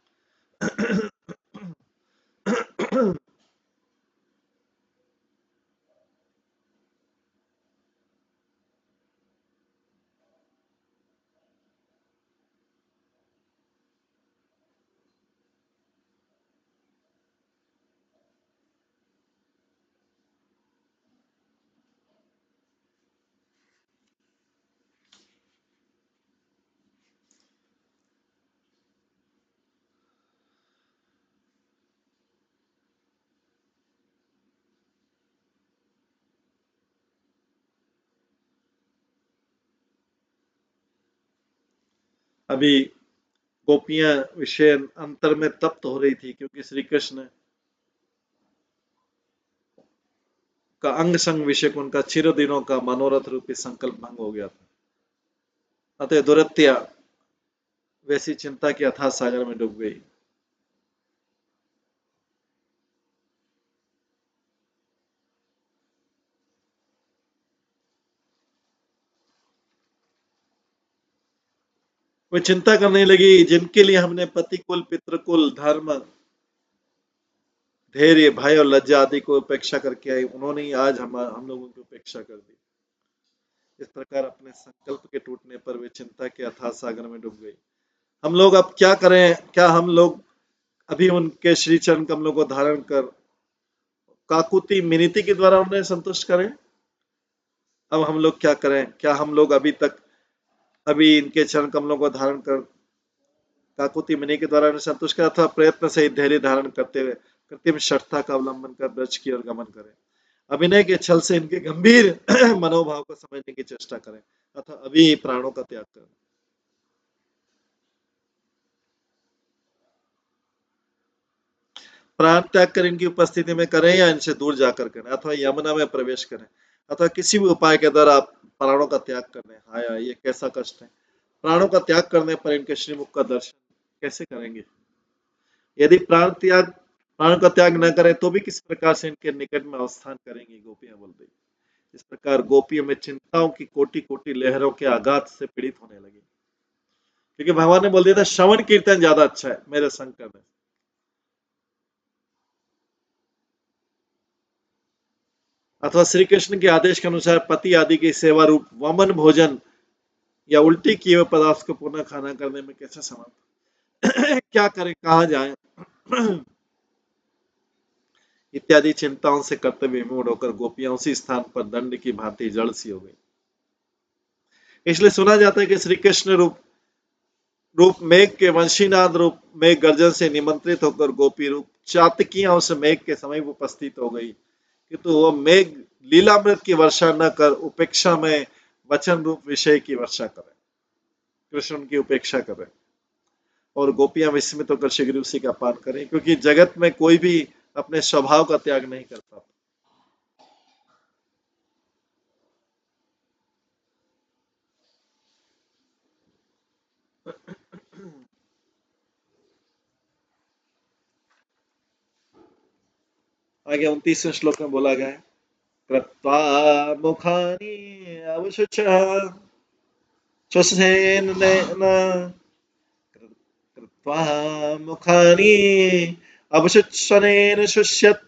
अभी गोपियां विषय अंतर में तप्त हो रही थी क्योंकि श्री कृष्ण का अंग संग विषय को उनका चिरदिनों का मनोरथ रूपी संकल्प भंग हो गया था। अतः दुरत्या वैसी चिंता के अथाह सागर में डूब गई। वो चिंता करने लगी जिनके लिए हमने पतिकुल पितृकुल धर्म धैर्य भय और लज्जा आदि को उपेक्षा करके आई, उन्होंने ही आज हम लोगों की उपेक्षा कर दी। इस प्रकार अपने संकल्प के टूटने पर वे चिंता के अथाह सागर में डूब गई। हम लोग अब क्या करें? क्या हम लोग अभी उनके श्री चरण कमलों को धारण कर काकुति मिनति के द्वारा उन्हें संतुष्ट करें? अब हम लोग क्या करें? क्या हम लोग अभी इनके चरण कमलों को धारण कर काकुति मिनी के द्वारा उन्हें संतुष्ट करें अथवा प्रयत्न से धैर्य धारण करते हुए कृत्रिम शर्ता का अवलंबन कर ब्रज की ओर गमन करें? अभिनय के छल से इनके गंभीर मनोभाव को समझने की चेष्टा करें अथवा अभी प्राणों का त्याग करें। प्राण त्याग कर इनकी उपस्थिति में करें या इनसे दूर जाकर करें अथवा यमुना में प्रवेश करें अथवा किसी भी उपाय के द्वारा प्राणों का त्याग करने। हाय ये कैसा कष्ट है। प्राणों का त्याग करने पर इनके श्रीमुख का दर्शन कैसे करेंगे? यदि प्राण का त्याग न करें तो भी किस प्रकार से इनके निकट में अवस्थान करेंगी? गोपियां बोल रही। इस प्रकार गोपियों में चिंताओं की कोटि कोटि लहरों के आघात से पीड़ित होने लगी, क्योंकि भगवान ने बोल दिया था श्रवण कीर्तन ज्यादा अच्छा है मेरे संग करने। अथवा श्री कृष्ण के आदेश के अनुसार पति आदि की सेवा रूप वमन भोजन या उल्टी किए हुए पदार्थ को पुनः खाना करने में कैसे समर्थ क्या करें, कहां जाएं इत्यादि चिंताओं से कर्तव्य विमूढ़ होकर गोपियां उसी स्थान पर दंड की भांति जड़ सी हो गई। इसलिए सुना जाता है कि श्री कृष्ण रूप मेघ के वंशीनाद रूप मेघ गर्जन से निमंत्रित होकर गोपी रूप चातकियां उस मेघ के समय उपस्थित हो गई, किंतु वो मेघ लीलामृत की वर्षा न कर उपेक्षा में वचन रूप विषय की वर्षा करे, कृष्ण की उपेक्षा करे और गोपियां विस्मित होकर शीघ्र उसी का पान करें, क्योंकि जगत में कोई भी अपने स्वभाव का त्याग नहीं कर पाता। आगे 29वें श्लोक में बोला गया है, कृत्वा मुखानि अवशुचः श्वसेन कृत्वा मुखानि अवशुच्यनेन शुष्यत्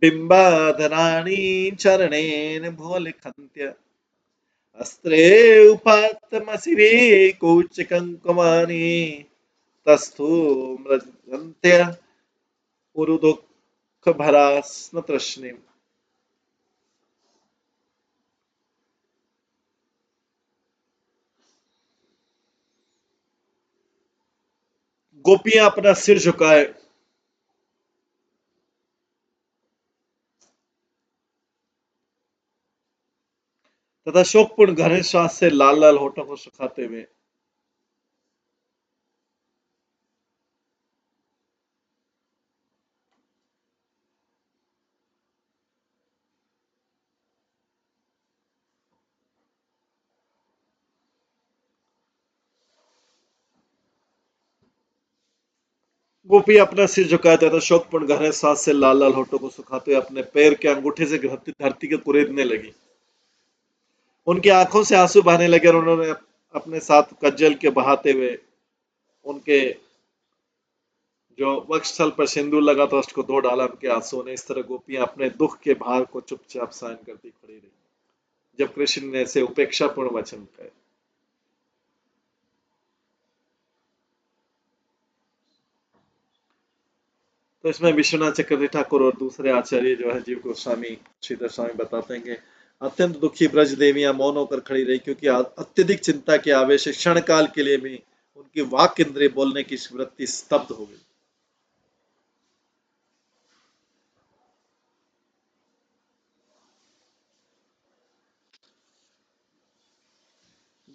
बिम्बाधराणि चरणेन भोलिखन्त्य अस्त्रे उपात्तमसिवे कौचिकङ्कुमानि तस्थु मृजन्त्य उरुदुःख भरास्न तृष्णिम्। गोपियां अपना सिर झुकाए तथा शोकपूर्ण गहरे श्वास से लाल लाल होठों को सुखाते हुए गोपी अपना सिर झुकाए तथा शोकपूर्ण गहरे सांस से लाल लाल होठों को सुखाते हुए अपने पैर के अंगूठे से धरती को कुरेदने लगी। उनकी आंखों से आंसू बहने लगे और उन्होंने अपने साथ कज्जल के बहाते हुए उनके जो वक्षस्थल पर सिंदूर लगा था उसको धो डाला उनके आंसुओं ने। इस तरह गोपियां अपने दुख के भार को चुपचाप सहन करती खड़ी रही जब कृष्ण ने ऐसे उपेक्षापूर्ण वचन कहे। तो इसमें विश्वनाथ चक्रवर्ती ठाकुर और दूसरे आचार्य जो है जीव गोस्वामी श्रीधर स्वामी बताते हैं कि अत्यंत दुखी ब्रज देवियां मौन होकर खड़ी रही, क्योंकि अत्यधिक चिंता के आवेश से क्षण काल के लिए भी उनकी वाक इंद्रिय बोलने की वृत्ति स्तब्ध हो गई।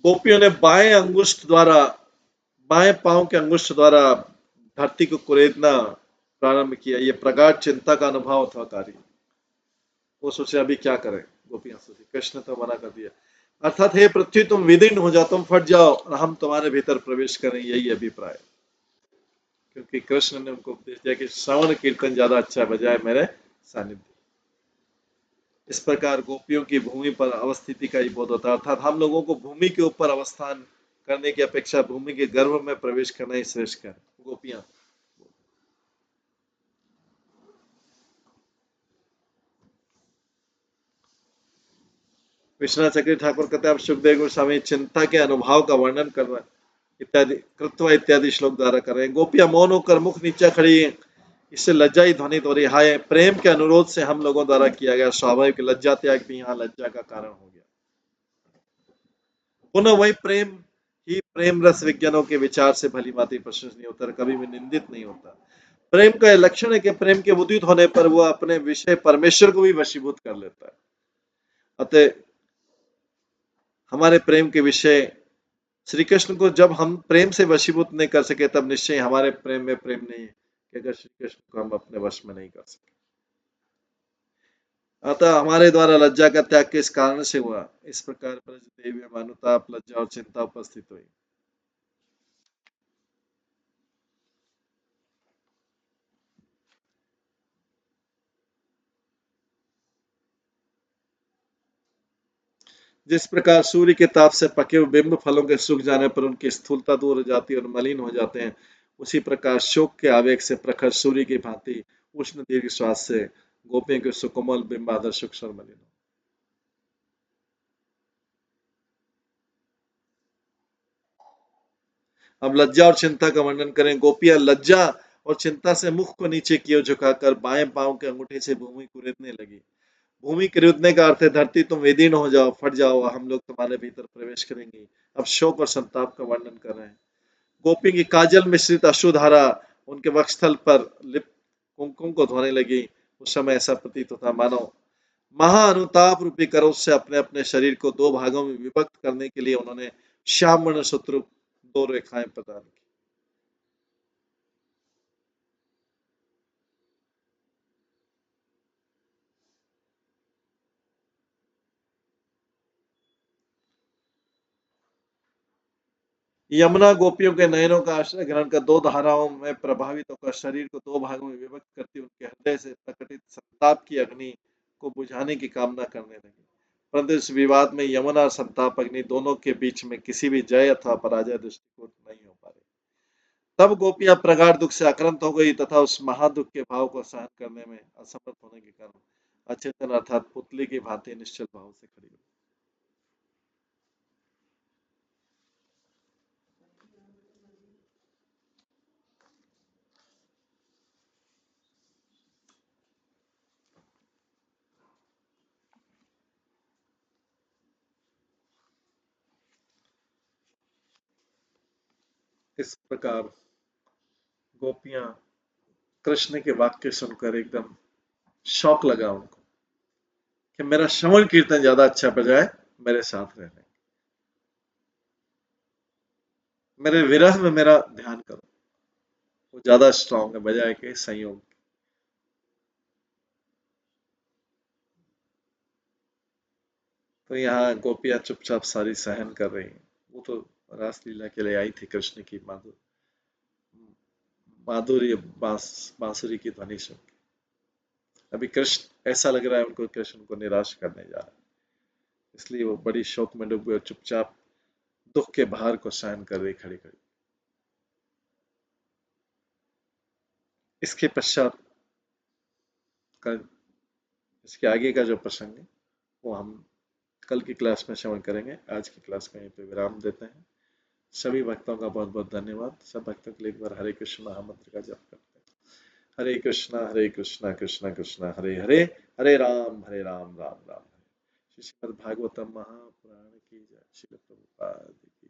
गोपियों ने बाएं पांव के अंगुष्ठ द्वारा धरती को कुरेदना प्रारंभ किया। ये प्रगाढ़ चिंता का अनुभव था कार्य। वो सोचे अभी क्या करें, गोपियां सोची कृष्ण तो मना कर दिया, अर्थात हे पृथ्वी तुम विदीर्ण हो जाओ, तुम फट जाओ और हम तुम्हारे भीतर प्रवेश करें, यही अभिप्राय। क्योंकि कृष्ण ने उनको उपदेश दिया कि श्रवण कीर्तन ज्यादा अच्छा बजाय मेरे सानिध्य। इस प्रकार गोपियों की भूमि पर अवस्थिति का ही बोध होता है, अर्थात हम लोगों को भूमि के ऊपर अवस्थान करने की अपेक्षा भूमि के गर्भ में प्रवेश करना ही श्रेष्ठ है। गोपियां विश्वनाथ चक्रवर्ती ठाकुर कहते हैं, अब सुखदेव गोस्वामी चिंता के अनुभव का वर्णन कर रहे इत्यादि कृत्वा इत्यादि श्लोक द्वारा कर रहे हैं। गोपियां मौन होकर मुख नीचा खड़ी है, इससे लज्जा ही ध्वनित हो रही है। हाय, प्रेम के अनुरोध से हम लोगों द्वारा किया गया स्वाभाविक लज्जा त्याग भी यहाँ लज्जा का कारण हो गया। पुनः वही प्रेम ही प्रेम रस विज्ञानों के विचार से भली भांति प्रशंसनीय होता है, कभी भी निंदित नहीं होता। प्रेम का लक्षण है कि प्रेम के उदित होने पर वह अपने विषय परमेश्वर को भी वशीभूत कर लेता है। अतः हमारे प्रेम के विषय श्री कृष्ण को जब हम प्रेम से वशीभूत नहीं कर सके, तब निश्चय हमारे प्रेम में प्रेम नहीं है कि अगर श्री कृष्ण को हम अपने वश में नहीं कर सके। अतः हमारे द्वारा लज्जा का त्याग किस कारण से हुआ, इस प्रकार ब्रज देवी में अनुताप, लज्जा और चिंता उपस्थित हुई। जिस प्रकार सूर्य के ताप से पके हुए बिंब फलों के सूख जाने पर उनकी स्थूलता दूर हो जाती है और मलिन हो जाते हैं, उसी प्रकार शोक के आवेग से प्रखर सूर्य की भांति उष्ण दीर्घ श्वास से गोपियों के सुकोमल बिंब आदर सूक्ष्म और मलिन हो। अब लज्जा और चिंता का वर्णन करें। गोपियां लज्जा और चिंता से मुख को नीचे की ओर झुकाकर बाएं पांव के अंगूठे से भूमि कुरेदने लगी। भूमि कुरेदने का अर्थ है धरती तुम विदीर्ण हो जाओ, फट जाओ, हम लोग तुम्हारे भीतर प्रवेश करेंगे। अब शोक और संताप का वर्णन कर रहे हैं। गोपी की काजल मिश्रित अश्रुधारा उनके वक्षस्थल पर लिप कुमकुम को धोने लगी। उस समय ऐसा प्रतीत होता मानो महाअनुताप रूपी करों से अपने अपने शरीर को दो भागों में विभक्त करने के लिए उन्होंने श्याम वर्ण सूत्र दो रेखाएं प्रदान की। यमुना गोपियों के नयनों का आश्रय ग्रहण कर दो धाराओं में प्रभावित होकर शरीर को दो भागों में विभक्त करती उनके हृदय से प्रकटित संताप की अग्नि को बुझाने की कामना करने लगी। परंतु इस विवाद में यमुना और संताप अग्नि दोनों के बीच में किसी भी जय अथवा पराजय दृष्टिकोण नहीं हो पा रही। तब गोपियां प्रगाढ़ दुख से आक्रांत हो गई तथा उस महादुख के भाव को सहन करने में असमर्थ होने के कारण अचेतन अर्थात पुतली की भांति निश्चल भाव से खड़ी हुई। इस प्रकार गोपियां कृष्ण के वाक्य सुनकर एकदम शौक लगा उनको कि मेरा श्रवण कीर्तन ज्यादा अच्छा बजाए मेरे साथ रहने, मेरे विरह में मेरा ध्यान करो, वो ज्यादा स्ट्रांग है बजाय के संयोग। तो यहाँ गोपियां चुपचाप सारी सहन कर रही हैं। वो तो रासलीला के लिए आई थी कृष्ण की माधुर्य बांसुरी की ध्वनि सुन के। अभी कृष्ण ऐसा लग रहा है उनको कृष्ण को निराश करने जा रहा है, इसलिए वो बड़ी शोक में डूबे और चुपचाप दुख के भार को सहन कर रही खड़ी खड़ी। इसके पश्चात इसके आगे का जो प्रसंग है वो हम कल की क्लास में श्रवण करेंगे। आज की क्लास में यहीं पे विराम देते हैं। सभी भक्तों का बहुत बहुत धन्यवाद। सब भक्तों के लिए एक बार हरे कृष्ण महामंत्र का जप करते हैं। हरे कृष्णा कृष्णा कृष्णा हरे हरे, हरे राम राम राम हरे। श्रीमद् भागवतम महापुराण की जय। श्रील प्रभुपाद की